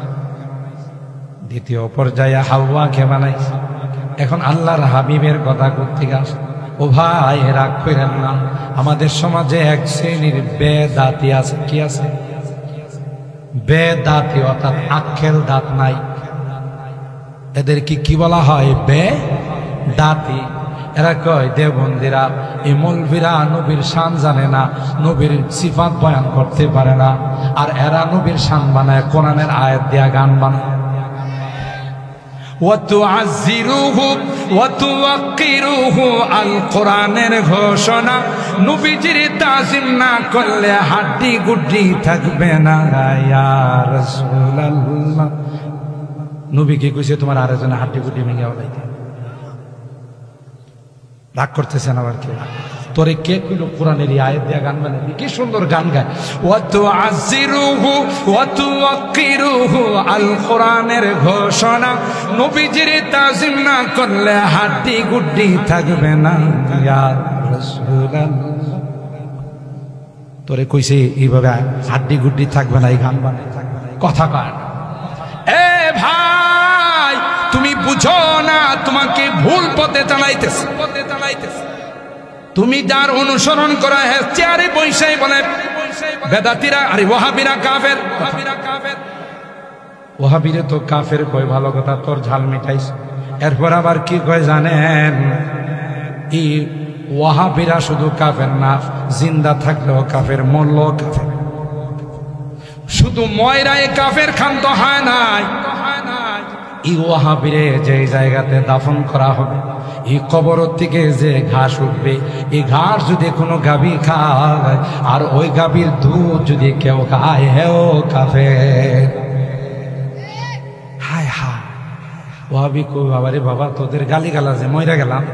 দ্বিতীয় পর্যায়ে হাওয়াকে বানাইছে, এখন আল্লাহর হাবিবের কথা কোত্থেকে আসে? ও ভাই, রাগ করেন না, আমাদের সমাজে এক শ্রেণীর বেদাতি আছে। কি আছে? বেদাতি, অর্থাৎ আক্কেল দাঁত নাই। এদের কি বলা হয়? বেদাতি। এরা কয় দেওবন্দিরা, এই মৌলভীরা নবীর শান জানে না, নবীর সিফাত বয়ান করতে পারে না, আর এরা নবীর শান বানায় কোরআনের আয়াত দিয়া গান বানায়। ওয়াতুআযিরুহু ওয়াতুওয়াক্কিরুহু, আল কোরআনের ঘোষণা, নবীজির তাজিম না করলে হাড্ডি গুড্ডি থাকবে না। ইয়া রাসূলুল্লাহ, নবীকে কইছে তোমার আরেকজনের হাড্ডি গুড্ডি ভেঙে ওলাইতে। রাগ করতেছেন আবার কে? তোরে কে কইলো কোরআনের আয়াত দিয়া গান বানাবি? কি সুন্দর গান গায়। ওয়াতুআযিরুহু ওয়াতুওয়াক্কিরুহু, আল কোরআনের ঘোষণা, নবীজির তাজিম না করলে হাড্ডি গুড্ডি থাকবে না। ইয়া রাসূলুল্লাহ, তোরে কইছে এইভাবে হাড্ডি গুড্ডি থাকবে না, এই গান বানাই থাকবে না, কথা কয়। এ ভাই তুমি বুঝো না, তোমাকে ভুল পথে চালাইতেছে। তুমি যার অনুসরণ করা হ্যাঁ চেয়ারে বৈশাই বলে বেদাতিরা, আরে ওয়াহাবিরা কাফের। ওয়াহাবিরে তো কাফের কয়, ভালো কথা, তোর ঝাল মিঠাইস। এরপর আবার কি কয় জানেন, এই ওয়াহাবিরা শুধু কাফের না, জিন্দা থাকলেও কাফের, মরলেও কাফের। শুধু ময়রায় কাফের খান্ত হয় নাই, এই ওয়াহাবিরে যে জায়গাতে দাফন করা হবে, এই কবর থেকে যে ঘাস উঠবে, এই ঘাস যদি কোনো গাভী খায় আর ওই গাভীর দুধ যদি কেউ খায়, হেও কাফের। হায় হায়, ওয়াহাবি কই বাবারে বাবা, তোদের গালি গালা যে মইরা গেলাম,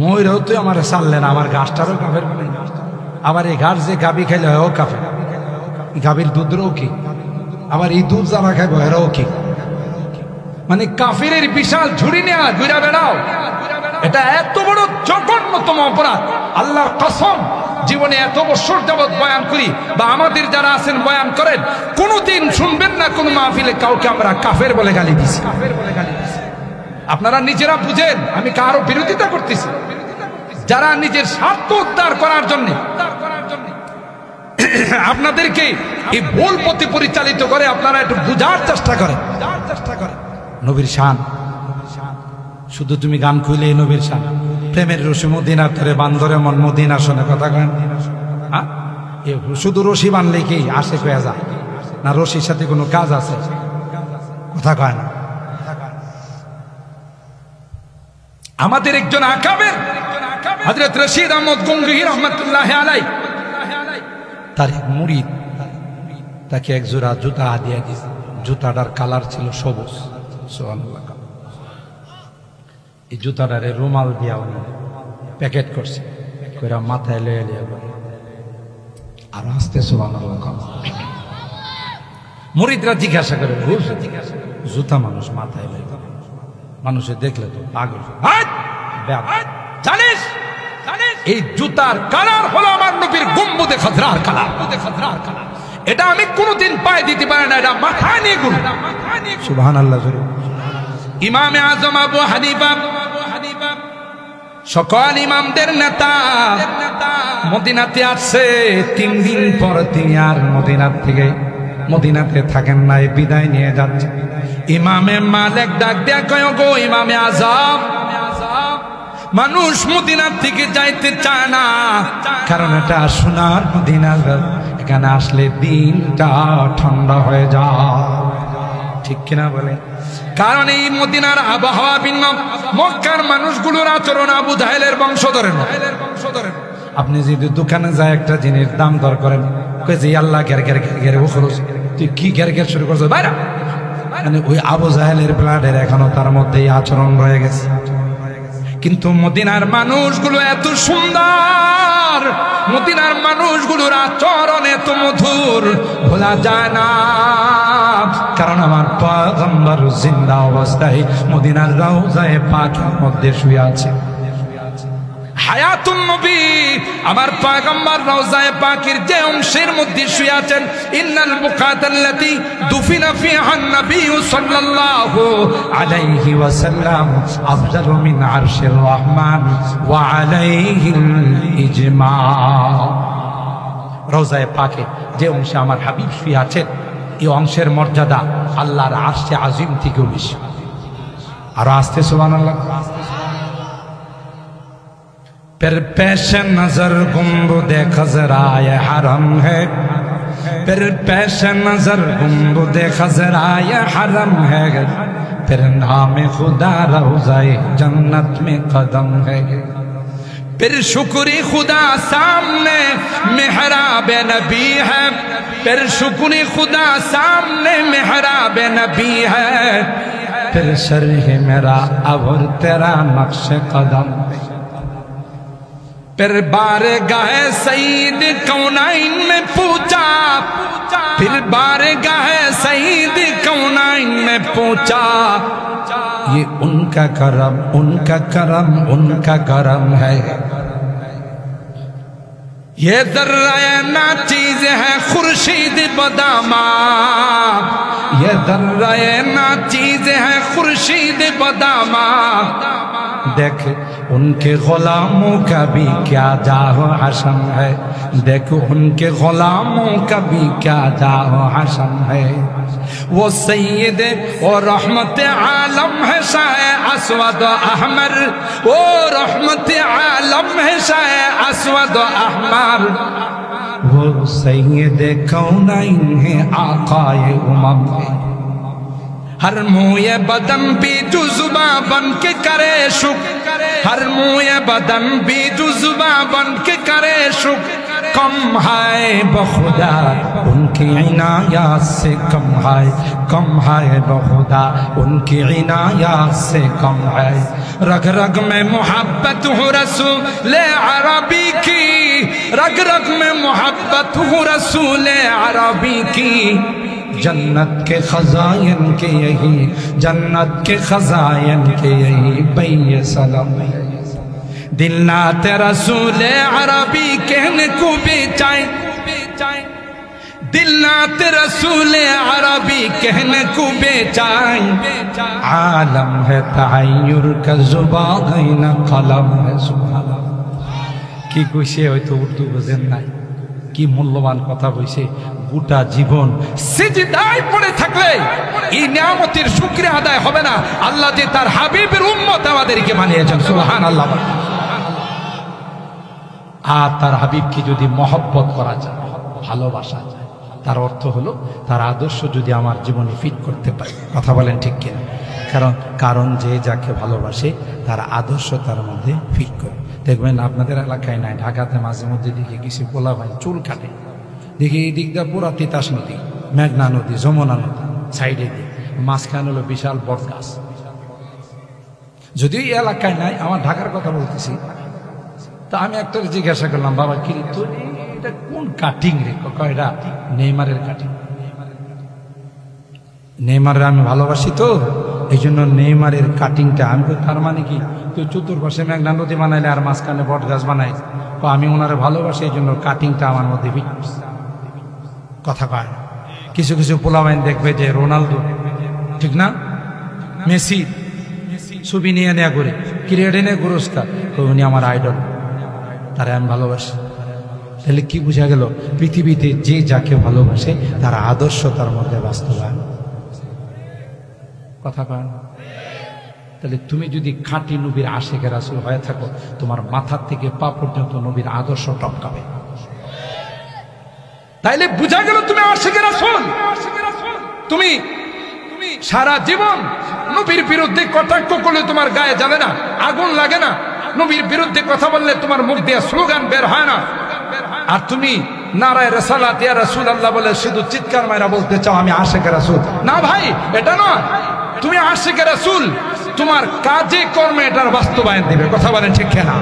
ময়রাও তুই আমার চাললে না, আমার ঘাসটারও কাফের বলে। আবার এই ঘাস যে গাভী খাইলে হেও কাফের, গাভীর দুধেরও কি, আবার এই দুধ যারা খাইব এরাও কি। মানে কাফিরের বিশাল ঝুড়ি নেওয়া ঘুরা বেড়াও, এটা এত বড় জঘন্যতম অপরাধ। আল্লাহর কসম, জীবনে এত বছর যাবৎ বয়ান করি বা আমাদের যারা আছেন বয়ান করেন, কোনোদিন শুনবেন না কোন মাহফিলে কাউকে আমরা কাফের বলে গালি দিছি। আপনারা নিজেরা বুঝেন আমি কারো বিরোধিতা করতেছি। যারা নিজের স্বার্থ উদ্ধার করার জন্য আপনাদেরকে এই ভুল পথে পরিচালিত করে, আপনারা একটু বুঝার চেষ্টা করেন। নবীর শান, শুধু তুমি গান খুইলে নবীর শান। প্রেমের রশি মদিনা ধরে বান্দরে মন মদিনা শোনে, কথা কয় না? শুধু রশি বানলে কি আসে কয়ে যায় না? রশির সাথে কোনো কাজ আছে? কথা কয় না। আমাদের একজন আকাবের হযরত রশিদ আহমদ গঙ্গোহী রহমাতুল্লাহ আলাইহি, তার এক মুরিদ তাকে এক জোড়া জুতা দিয়ে দিয়েছে। জুতাটার কালার ছিল সবুজ। সুবহানাল্লাহ। এই জুতাটারে রুমাল দিয়া প্যাকেট করছে, কইরা মাথায় লয়ে আর হাসতে। সুবহানাল্লাহ। মুরিদরা জিজ্ঞাসা করে, জুতা মানুষ মাথায় লয়ে, মানুষে দেখলে তো পাগল। জানিস এই জুতার কালার হলো আমার নবীর গম্বুদে খাজরার কালার। এটা আমি কোনোদিন পায়ে দিতে পারি না, এটা মাথায় নিয়ে ঘুরি। সুবহানাল্লাহ। ইমামে আজম আবু হানিফা সকল ইমামদের নেতা মদিনাতে আসছে। 3 দিন পর তিনি আর মদিনাতে থাকেন নাই, বিদায় নিয়ে যাচ্ছে। ইমামে মালিক ডাক দেয়া কয়, গো ইমামে আজম, মানুষ মদিনার থেকে যাইতে চায় না, কারণ এটা সোনার মদিনা, এখানে আসলে দিনটা ঠান্ডা হয়ে যায়। ঠিক কিনা বলে? কারণ এই মদিনার আবহাওয়া ভিন্ন, মক্কার মানুষগুলোর আচরণ আবু জাহেলের বংশধরের। আপনি যদি দোকানে যায় একটা জিনিস দাম দর করেন, কই যে আল্লাহ গের গের গের ও খরচ, তুই কি গের গের শুরু করছো বাইরা, মানে ওই আবু জাহেলের ব্লাডের এখনো তার মধ্যে এই আচরণ রয়ে গেছে। কিন্তু মদিনার মানুষগুলো এত সুন্দর, মদিনার মানুষগুলোর আচরণ এত মধুর, ভোলা যায় না। কারণ আমার পয়গম্বর জিন্দা অবস্থায় মদিনার রওজায়ে পাকের মধ্যে শুয়ে আছে। হায়াতুন নবী, আমার পয়গম্বর রওজায়ে পাকের যে অংশের মধ্যে শুয়ে আছেন, ইন্নাল বুকাতাল্লাতী দুফিনা ফিহা নবী সাল্লাল্লাহু আলাইহি ওয়াসাল্লাম আফজালু মিন আরশির রহমান ওয়া আলাইহিল ইজমা। রওজায়ে পাকে যে অংশে আমার হাবিব শুয়ে আছেন, এই অংশের মর্যাদা আল্লাহর আরশে আজিম থেকেও বেশি। আর আস্তে সুবহানাল্লাহ। फिर पेश नजर गुंबुदे खजराए हरम है, फिर पेश नजर गुंबुदे खजराए हरम है, फिर नाम खुदा रौज़ाए जन्नत में कदम है, फिर शुक्री खुदा सामने मेहराब नबी है, फिर शुक्री खुदा सामने मेहराब नबी है, फिर शर्ह मेरा अबर तेरा नक्श कदम, फिर बारगाह सईद कौनाइन में पूछा, फिर बारगाह सईद कौनाइन में पूछा, ये उनका करम उनका करम उनका करम है। ये जर्रा ना चीज है खुर्शीद बदामा, ये जर्रा ना चीज है खुर्शीद बदामा। देख उनके गुलामों का भी क्या जाहो हसन है, देख उनके गुलामों का भी क्या जाहो हसन है। वो सैयद और रहमत आलम है शाह अस्वद अहमर, वो रहमत आलम है शाह अस्वद अहमर। वो सैयद कौनैन है आकाए उमम है, हर मुँह बदन भी जुज़्बा बन के करे शुक्र, हर मुँह बदन भी जुज़्बा बन के करे शुक्र। कम है बखुदा उनकी इनायत से, कम है बखुदा उनकी इनायत से कम है। रग रग में मोहब्बत हो रसूल अरबी की, रग रग में मोहब्बत हो रसूल अरबी की। जन्नत के खजायन के यही, जन्नत के खजायन के यही बैय सलम है। दिल ना तेरा रसूल अरबी कहने को बेचाए, दिल ना तेरा रसूल अरबी कहने को बेचाए। आलम है तहय्युर का जुबान कलम है। सुभान কি কইছে হয়তো উর্দু বোঝেন নাই, কি মূল্যবান কথা কইছে। গোটা জীবন সিজদায় পড়ে থাকলে এই নিয়ামতের শুকরিয়া আদায় হবে না। আল্লাহ যে তার হাবিবের উম্মত আমাদেরকে বানিয়েছেন, সুবহানাল্লাহ। আর তার হাবিবকে যদি মহব্বত করা যায়, ভালোবাসা যায়, তার অর্থ হলো তার আদর্শ যদি আমার জীবনে ফিট করতে পারি। কথা বলেন ঠিক কিনা? কারণ যে যাকে ভালোবাসে তার আদর্শ তার মধ্যে ফিট করে। দেখবেন আপনাদের এলাকায় নাই, ঢাকাতে মাঝে মধ্যে দিকে কিছু পোলা ভাই চুল কাটে, দেখি এই দিকটা পুরা তিতাস নদী, মেঘনা নদী, যমুনা নদী সাইডে দিয়ে, মাঝখানে হলো বিশাল বট গাছ। যদিও এই এলাকায় নাই, আমার ঢাকার কথা বলতেছি। তা আমি একটা জিজ্ঞাসা করলাম, বাবা কি তোর এটা কোন কাটিং রে? এটা নেইমারের কাটিং। নেইমারের আমি ভালোবাসি তো এই জন্য নেইমারের কাটিংটা। আমি তো তার মানে কি তুই চতুর্পাশে মেঘনা নদী বানাইলে আর মাঝখানে বট গাছ বানাই, আমি ওনারে ভালোবাসি এই জন্য কাটিংটা আমার মধ্যে কথা কয়। কিছু কিছু পোলাবাইন দেখবে যে রোনালদো ঠিক না, মেসি ছবি নিয়ে নেয়া করে ক্রিকেটে নিয়ে পুরস্কার, উনি আমার আইডল, তারা আমি ভালোবাসি। তাহলে কি বোঝা গেল? পৃথিবীতে যে যাকে ভালোবাসে তার আদর্শ তার মধ্যে বাস্তবায়ন। কথা কয়। তাহলে তুমি যদি খাঁটি নবীর আশিকে রাসূল হয়ে থাকো, তোমার মাথার থেকে পা পর্যন্ত নবীর আদর্শ টপকাবে। তাইলে বোঝা গেল তুমি আশিকে রাসূল। তুমি সারা জীবন নবীর বিরুদ্ধে কটাক্ষ করলে তোমার গায়ে জ্বলে না, আগুন লাগে না। নবীর বিরুদ্ধে কথা বললে তোমার মুখ দিয়ে স্লোগান বের হয় না। আর তুমি নারায়ে রিসালাত ইয়া রাসূলুল্লাহ বলে শুধু চিৎকার মাইরা বলতে চাও আমি আশিকে রাসূল। না ভাই, এটা নয়। তুমি আশিকে রাসূল, তোমার কাজে কর্মে এটার বাস্তবায়ন দিবে। কথা বলেন ঠিক না?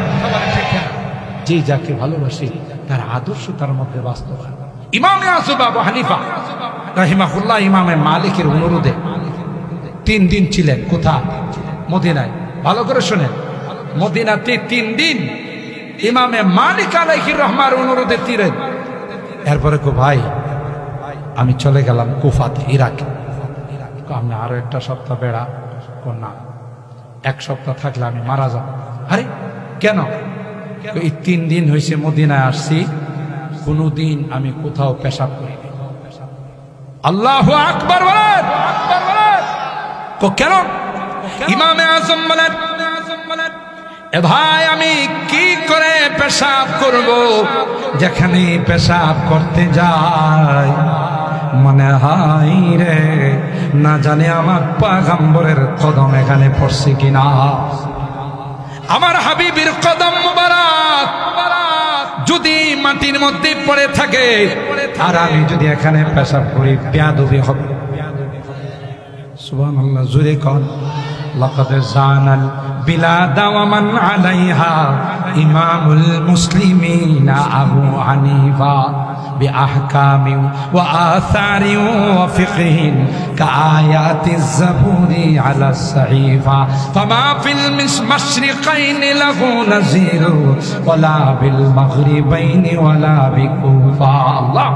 যে যাকে ভালোবাসে তার আদর্শ তার মধ্যে বাস্তবায়ন। ইমামে আযম আবু হানিফা রাহিমাহুল্লাহ ইমামে মালিকের অনুরোধে 3 দিন ছিলেন। কোথায়? মদিনায়। ভালো করে শোনেন, মদিনাতে 3 দিন ইমামে মালিক আলাইহির রহমার অনুরোধে ছিলেন। এরপরে কো ভাই আমি চলে গেলাম কুফাতে, ইরাকে। আমি আরো একটা সপ্তাহ বেড়া না, 1 সপ্তাহ থাকলে আমি মারা যাব। আরে কেন? এই 3 দিন হয়েছে মদিনায় আসছি, কোনদিন আমি কোথাও পেশাব করিনি। আল্লাহু আকবার বলেন। কেন? ইমামে আযম বলেন, এ ভাই আমি কি করে পেশাব করব? যেখানে পেশাব করতে যাই মনে হয় রে না জানে আমার পয়গম্বরের কদম এখানে পড়ছে কিনা। আমার হাবিবের কদম মুবারক যদি মাটির মধ্যে পড়ে থাকে আর আমি যদি এখানে পেশাব করি, বেয়াদবি হবে। সুবহানাল্লাহ, জোরে কোন। লাকাদ জানাল বিলাদা ওয়া মান আলাইহা ইমামুল মুসলিমিন আবু হানিফা বিআহকামি ওয়া আসারি ওয়া ফিকহিন কাআয়াতিজ জাবুরি আলা সাহিফা ফামা ফিল মাশরিকাইনি লাহু নাযীর ওয়ালা বিল মাগরিবাইনি ওয়ালা বিকুফা। আল্লাহ,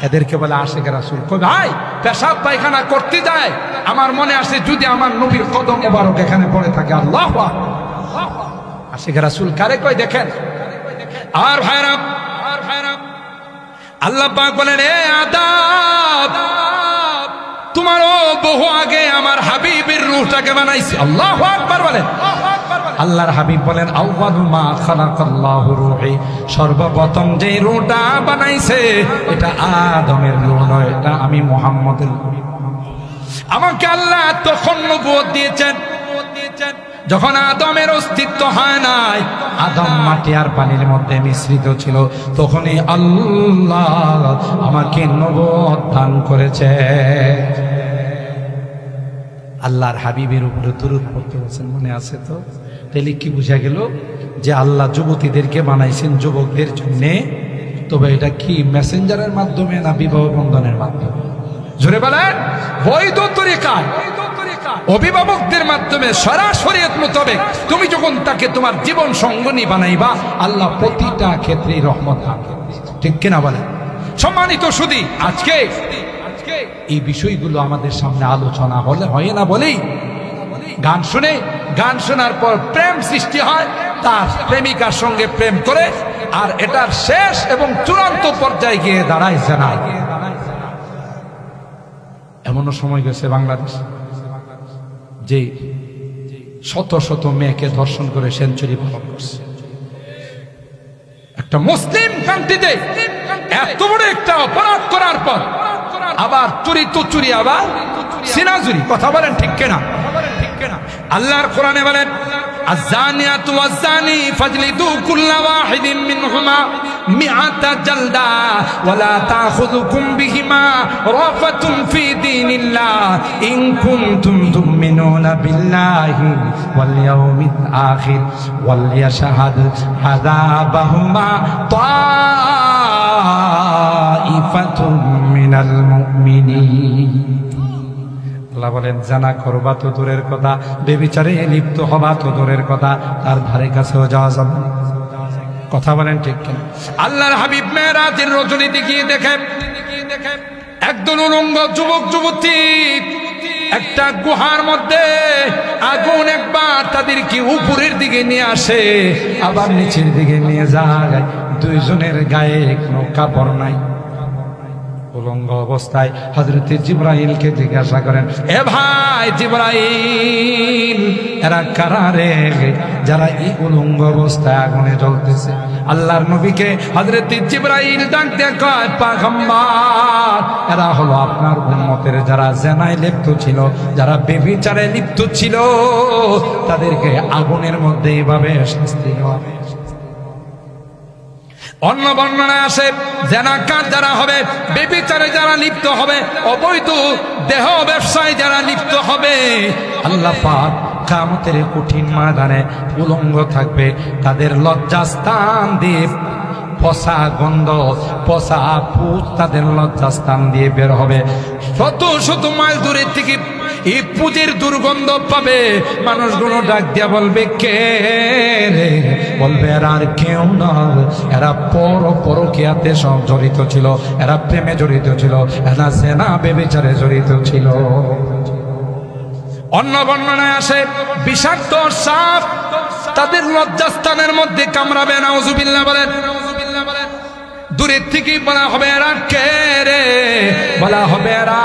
এদেরকে বলে আশিক রাসূল। কই ভাই পেশাব পায়খানা করতে যায়, আমার মনে আসে যদি আমার নবীর কদম মোবারক এখানে পড়ে থাকে। আল্লাহু আকবার। আশিক রাসূল কারে কই দেখেন। আর ভাইরা আল্লাহ পাক বলেন, এ আদম, তোমারও বহু আগে আমার হাবিবের রূহটাকে বানাইছি। আল্লাহু আকবার বলেন। আল্লাহর হাবিব বলেন, আউয়ালু মা খালাকাল্লাহু রূহি, সর্বপ্রথম যে রূহটা বানাইছে এটা আদমের রূহ নয়, এটা আমি মুহাম্মদের রূহ। আমাকে আল্লাহ তখন নবুয়ত দিয়েছেন যখন আদমের অস্তিত্ব হয় নাই, আদম মাটি আর পানির মধ্যে মিশ্রিত ছিল, তখনই আল্লাহ আমাকে নবুয়ত দান করেছে। আল্লাহর হাবিবের উপরে দরুদ পড়তে বলেছেন, মনে আছে তো? তাহলে কি বুঝা গেল যে আল্লাহ যুবতীদেরকে বানাইছেন যুবকদের জন্য। তবে এটা কি মেসেঞ্জারের মাধ্যমে না বিবাহ বন্ধনের মাধ্যমে? জোরে বলেন। বৈধ তরিকায় অভিভাবকদের মাধ্যমে শরীয়ত মোতাবেক তুমি যখন তাকে তোমার জীবন সঙ্গনী বানাইবা, আল্লাহ প্রতিটা ক্ষেত্রে রহমত দান করবে। ঠিক কিনা বলেন? সম্মানিত সুধী, আজকে এই বিষয়গুলো আমাদের সামনে আলোচনা হলে হয় না বলেই গান শোনার পর প্রেম সৃষ্টি হয়, তার প্রেমিকার সঙ্গে প্রেম করে, আর এটার শেষ এবং চূড়ান্ত পর্যায়ে গিয়ে দাঁড়ায় জানায়। এমনও সময় গেছে বাংলাদেশ যে শত শত মেয়েকে ধর্ষণ করে সেঞ্চুরি পালন করছে। একটা মুসলিম কান্ট্রিতে এত বড় একটা অপরাধ করার পর আবার চুরি আবার সিনাজুরি। কথা বলেন ঠিক কিনা? আল্লাহর কোরআনে বলেন, আয-যানিয়াতু ওয়াজ-যানি ফাজলিদু কুল্লা ওয়াহিদিন মিনহুমা মিআতা জালদা ওয়া লা তাখুযুকুম বিহিমা রাফাতুন ফি দীনিল্লাহ ইন কুনতুম তু'মিনুনা বিল্লাহি ওয়াল ইয়াউমিল আখির ওয়াল ইয়াশহাদ আযাবাহুমা তাইফাতুম মিনাল মুমিনিন। আল্লাহ বলেন, জানা করবা তো দূরের কথা, বেবিচারে লিপ্ত হবা তো দূরের কথা, তার ধারে কাছেও যাওয়া যাবে। কথা বলেন ঠিক কিনা? আল্লাহর হাবিব মেরাজের রজনীতে গিয়ে দেখেন একদল উলঙ্গ যুবক যুবতী একটা গুহার মধ্যে আগুন একবার তাদেরকে উপরের দিকে নিয়ে আসে, আবার নিচের দিকে নিয়ে যায়। দুইজনের গায়ে কোনো কাপড় নাই। উলঙ্গ অবস্থায় হযরত জিবরাইলকে জিজ্ঞাসা করেন, এ ভাই জিবরাইল, এরা কারা রে যারা এই উলঙ্গ অবস্থায় আগুনে জ্বলতেছে? আল্লাহর নবীকে হযরত জিবরাইল ডাক দিয়ে কয়, পয়গম্বর, এরা হলো আপনার উম্মতের যারা জেনায় লিপ্ত ছিল, যারা ব্যভিচারে লিপ্ত ছিল, তাদেরকে আগুনের মধ্যে এইভাবে শাস্তি দেওয়া। অন্য বর্ণনায় আসে, জেনাকার যারা হবে, ব্যভিচারে যারা লিপ্ত হবে, অবৈধ দেহ ব্যবসায় যারা লিপ্ত হবে, আল্লাহ পাক কিয়ামতের কঠিন ময়দানে উলঙ্গ থাকবে, তাদের লজ্জাস্থান দিয়ে পচা গন্ধ, পচা পুজ তাদের লজ্জাস্থান দিয়ে বের হবে। শত শত মাইল দূরের থেকে এই পুজের দুর্গন্ধ পাবে। মানুষগুলো ডাক দিয়া বলবে, কে রে? বলবে, এরা আর কেউ না, এরা পরকীয়াতে সব জড়িত ছিল, এরা প্রেমে জড়িত ছিল, এরা জেনা ব্যভিচারে জড়িত ছিল। অন্য বর্ণনায় আসে, বিষাক্ত সাপ তাদের লজ্জাস্থানের মধ্যে কামড়াবে। নাউজুবিল্লাহ বলেন। দূরের থেকেই বলা হবে, এরা কে রে? বলা হবে, এরা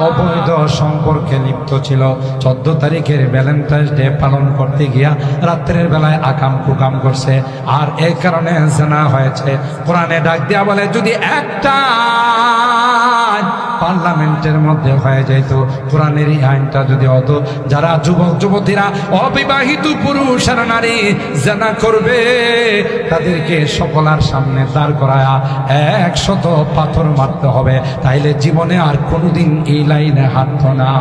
অবৈধ সম্পর্কে লিপ্ত ছিল। 14 তারিখের ভ্যালেন্টাইন্স ডে পালন করতে গিয়া রাত্রের বেলায় আকাম কুকাম করছে, আর এই কারণে জানা হয়েছে। কোরআনে ডাক দিয়া বলে, যদি একটা পার্লামেন্টের মধ্যে হয়ে যাইত, কোরআনের এই আইনটা যদি হতো, যারা যুবক যুবতীরা অবিবাহিত পুরুষ আর নারী জানা করবে, তাদেরকে সকলের সামনে দাঁড় করায়া 100 পাথর মারতে হবে, তাইলে জীবনে আর কোনোদিন এই লাইনে হাঁটতো না।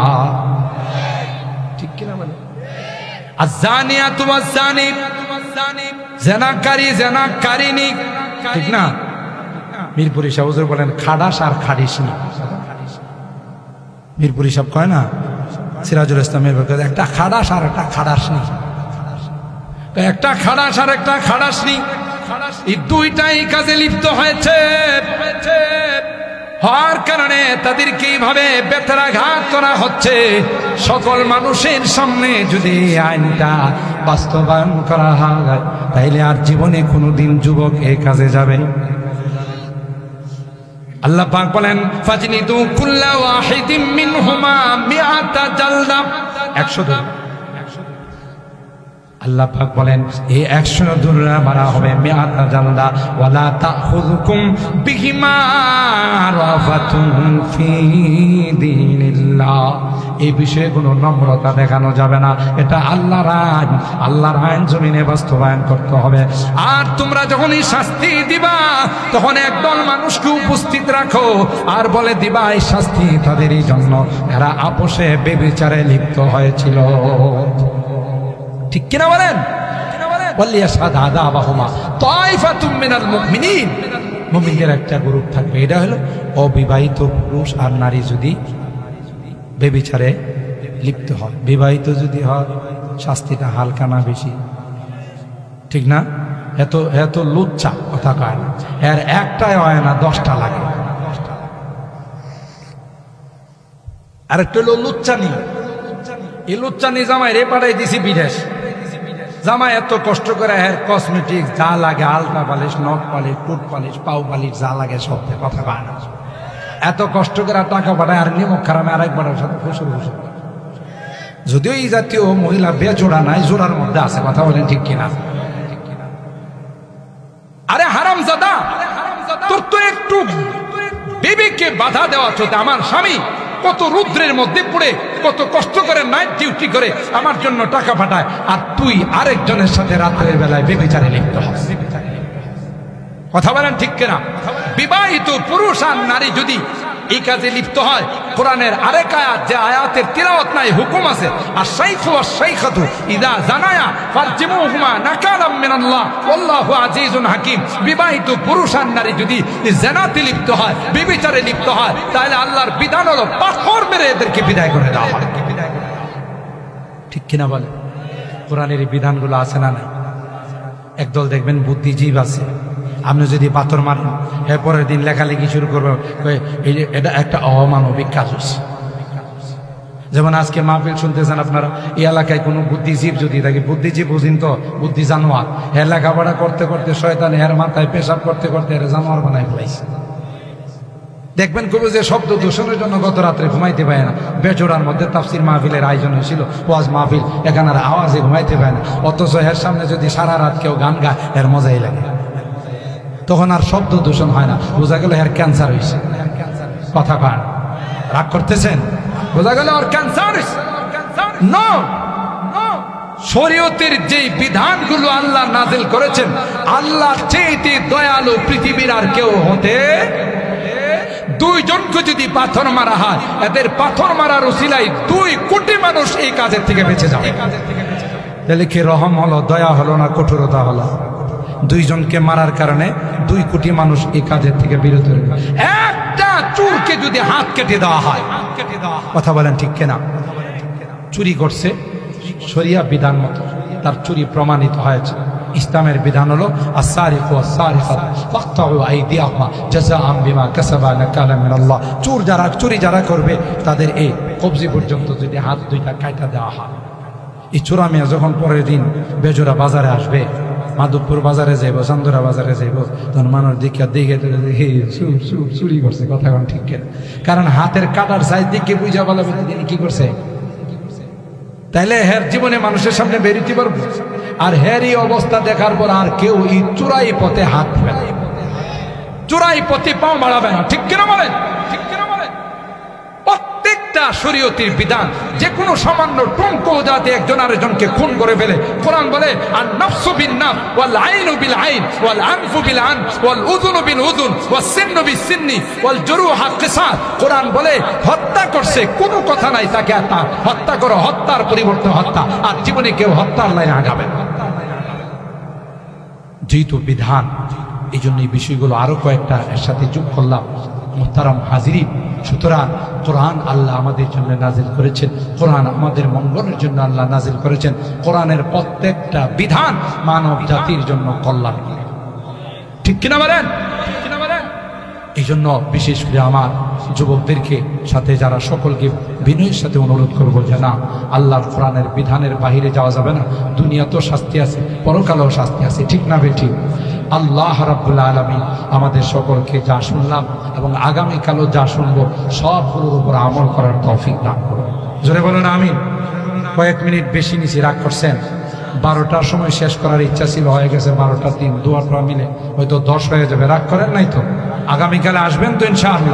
ঠিক কিনা বলে? আয-যানিয়াতু ওয়াজ-যানি, জানাকারী জানাকারিনী ঠিক না? মিরপুরি সাহেব হুজুর বলেন খাডাস আর খাডিস না। মিরপুরি সাহেব কয় না, সিরাজুল ইসলামের একটা খাডাস আর একটা খাডাস নি, একটা খাড়াস আর একটা খাড়াসনি, এই দুইটাই কাজে লিপ্ত হয়েছে। হওয়ার কারণে তাদেরকে এইভাবে বেতরাঘাত করা হচ্ছে। সকল মানুষের সামনে যদি আইনটা বাস্তবায়ন করা হয় তাইলে আর জীবনে কোনোদিন যুবক এই কাজে যাবে। আল্লাহ পাক বলেন ফাজলিদু কুল্লা ওয়াহিদিম মিনহুমা মিআতা জালদা, 100 ধরে। আল্লাহ পাক বলেন এই 100 ধরে মারা হবে, মিআতা জালদা, ওয়ালা তাখুযুকুম বিহিমা রাফাতুন ফি দীনিল্লাহ। এই বিষয়ে কোনো নম্রতা দেখানো যাবে না, এটা আল্লাহর আইন জমিনে বাস্তবায়ন করতে হবে। আর তোমরা যখনই শাস্তি দিবা তখন একদল মানুষকে উপস্থিত রাখো আর বলে দিবা এই শাস্তি তাদেরই জন্য, এরা আপোষে বেবিচারে লিপ্ত হয়েছিল। ঠিক কিনা বলেন? মুমিনদের একটা গ্রুপ থাকবে, এটা হলো অবিবাহিত পুরুষ আর নারী যদি বেবিচারে লিপ্ত হয়। বিবাহিত যদি হয় শাস্তিটা হালকা না বেশি, ঠিক না? এত লুচ্চা কথা কয় না, এর একটাই হয় না 10টা লাগে। আরেকটা হলো লুচ্চানি, এই লুচ্চানি জামাই রে পাঠাই দিছি বিদেশ। জামাই এত কষ্ট করে এর কসমেটিক যা লাগে, আলতা পালিশ, নখ পালিশ, টুট পালিশ, পাও পালিশ যা লাগে সব কথা কয় না। এত কষ্ট করে টাকা পাঠায় আর নিমক খারামে আরেকবার সাথে ফুসুর ফুসুর। যদিও এই জাতীয় মহিলা বেজোড়া নাই, জোড়ার মধ্যে আছে, কথা বলেন ঠিক কিনা? আরে হারামজাদা, তোর তো একটু বিবেকে বাধা দেওয়া চলতে। আমার স্বামী কত রুদ্রের মধ্যে পড়ে কত কষ্ট করে নাইট ডিউটি করে আমার জন্য টাকা পাঠায়, আর তুই আরেকজনের সাথে রাতের বেলায় বেবিচারে লিপ্ত হস। কথা বলেন ঠিক কিনা? বিবাহিত পুরুষ আর নারী যদি এই কাজে লিপ্ত হয়, কোরআনের আরেক আয়াত, যে আয়াতের তিলাওয়াত নাই হুকুম আছে, আর শাইখু ওয়াস শাইখাতু ইযা জানায়া ফারজিমুহুমা নাকালাম মিনাল্লাহ ওয়াল্লাহু আজিজুন হাকীম। বিবাহিত পুরুষ আর নারী যদি জিনাতে লিপ্ত হয়, বিবিচারে লিপ্ত হয়, তাহলে আল্লাহর বিধান হলো পাথর মেরে এদেরকে বিদায় করে দেওয়া হয়। ঠিক কিনা বলে? কোরআনের এই বিধানগুলো আছে না নাই? একদল দেখবেন বুদ্ধিজীব আছে, আপনি যদি পাথর মারেন এরপরের দিন লেখালেখি শুরু করবেন, এটা একটা অমানবিক কাজ হচ্ছে। যেমন আজকে মাহফিল শুনতেছেন আপনারা, এই এলাকায় কোনো বুদ্ধিজীব যদি থাকে, বুদ্ধিজীব বুঝিন তো বুদ্ধি জানোয়ার, এর লেখাপড়া করতে করতে শয়তান এর মাথায় পেশাব করতে করতে এর জানোয়ার বানায় ফেলাইছে। দেখবেন কবি যে শব্দ দূষণের জন্য গত রাত্রে ঘুমাইতে পারে না। বেজোড়ার মধ্যে তাফসির মাহফিলের আয়োজন হয়েছিল, ওয়াজ মাহফিল, এখানে আওয়াজে ঘুমাইতে পারে না, অথচ এর সামনে যদি সারা রাত কেউ গান গায় এর মজাই লাগে। তখন আর শব্দ দূষণ হয় না, বোঝা গেল এর ক্যান্সার হয়েছে। কথা কন, রাগ করতেছেন? বোঝা গেল আর ক্যান্সার হয়েছে। শরীয়তের যেই বিধানগুলো আল্লাহ নাজিল করেছেন, আল্লাহর চেয়ে দয়ালু পৃথিবীর আর কেউ হতে। দুইজনকে যদি পাথর মারা হয়, এদের পাথর মারার উসিলায় 2 কোটি মানুষ এই কাজের থেকে বেঁচে যাবে। তাহলে কি রহম হলো, দয়া হলো না কঠোরতা হলো? দুইজনকে মারার কারণে 2 কোটি মানুষ এই কাজের থেকে বিরত হয়ে গেল। একটা চোরকে যদি হাত কেটে দেওয়া হয়, কথা বলেন ঠিক কিনা? চুরি করছে, শরিয়া বিধান মতো তার চুরি প্রমাণিত হয়েছে। ইসলামের বিধান হলো আস-সারিকু ওয়াস-সারিকাতু ফাকতাউ আইদিয়াহুমা জাযাআন বিমা কাসাবা নাকালাম মিনাল্লাহ। চুরি যারা করবে তাদের এই কবজি পর্যন্ত যদি হাত 2টা কাটা দেওয়া হয়। এই চোরা মেয়ে যখন পরের দিন বেজোড়া বাজারে আসবে, মাধবপুর বাজারে যাইব, চান্দুরা বাজারে যাইব, তখন মানুষ দেখে চুরি করছে। কথা কোন ঠিক কিনা? কারণ হাতের কাটার সাইজ দিকে বুঝা বলা তিনি কি করছে, তাইলে হের জীবনে মানুষের সামনে বেরোতে পারবো। আর হের এই অবস্থা দেখার পর আর কেউ এই চোরাই পথে হাত দিবে না, চোরাই পথে পাও বাড়াবে না। ঠিক কিনা বলেন? ঠিক কিনা বলেন? প্রত্যেকটা শরীয়তের বিধান, যে কোনো সামান্য টুনকো যাতে একজন আরেকজনকে খুন করে ফেলে, কোরআন বলে আন নাফসু বিন নাফস ওয়াল আইনু বিল আইন ওয়াল আনফু বিল আনফ ওয়াল উযুনু বিল উযুন ওয়াস সিন্নু বিস সিন্নি ওয়াল জুরুহা কিসাস। কোরআন বলে হত্যা করছে, কোনো কথা নাই, তাকে হত্যা করো, হত্যার পরিবর্তে হত্যা। আর জীবনে কেউ হত্যার লাইনে আগাবে না। যেহেতু বিধান এই জন্য এই বিষয়গুলো আরো কয়েকটা এর সাথে যোগ করলাম। মুহতারাম হাজিরিন, সুতরাং কোরআন আল্লাহ আমাদের জন্য নাজিল করেছেন, কোরআন আমাদের মঙ্গলের জন্য আল্লাহ নাজিল করেছেন। কোরআনের প্রত্যেকটা বিধান মানব জাতির জন্য কল্যাণ, ঠিক কিনা বলেন? এই জন্য বিশেষ করে আমার যুবকদেরকে সাথে যারা সকলকে বিনয়ের সাথে অনুরোধ করবো যে না, আল্লাহর কোরআনের বিধানের বাহিরে যাওয়া যাবে না। দুনিয়া তো শাস্তি আছে, পরকালেও শাস্তি আছে, ঠিক না বেঠি? আল্লাহ রাব্বুল আলামিন আমাদের সকলকে যা শুনলাম এবং আগামীকালও যা শুনবো সবগুলোর উপর আমল করার তৌফিক দান করুন। জোরে বলুন আমিন। কয়েক মিনিট বেশি নিচে রাগ করছেন, 12টার সময় শেষ করার ইচ্ছা ছিল, হয়ে গেছে 12টা 3, দুয়াটা মিলে হয়তো 10 হয়ে যাবে। রাগ করেন নাই তো? আগামীকালে আসবেন তো ইনশাআল্লাহ।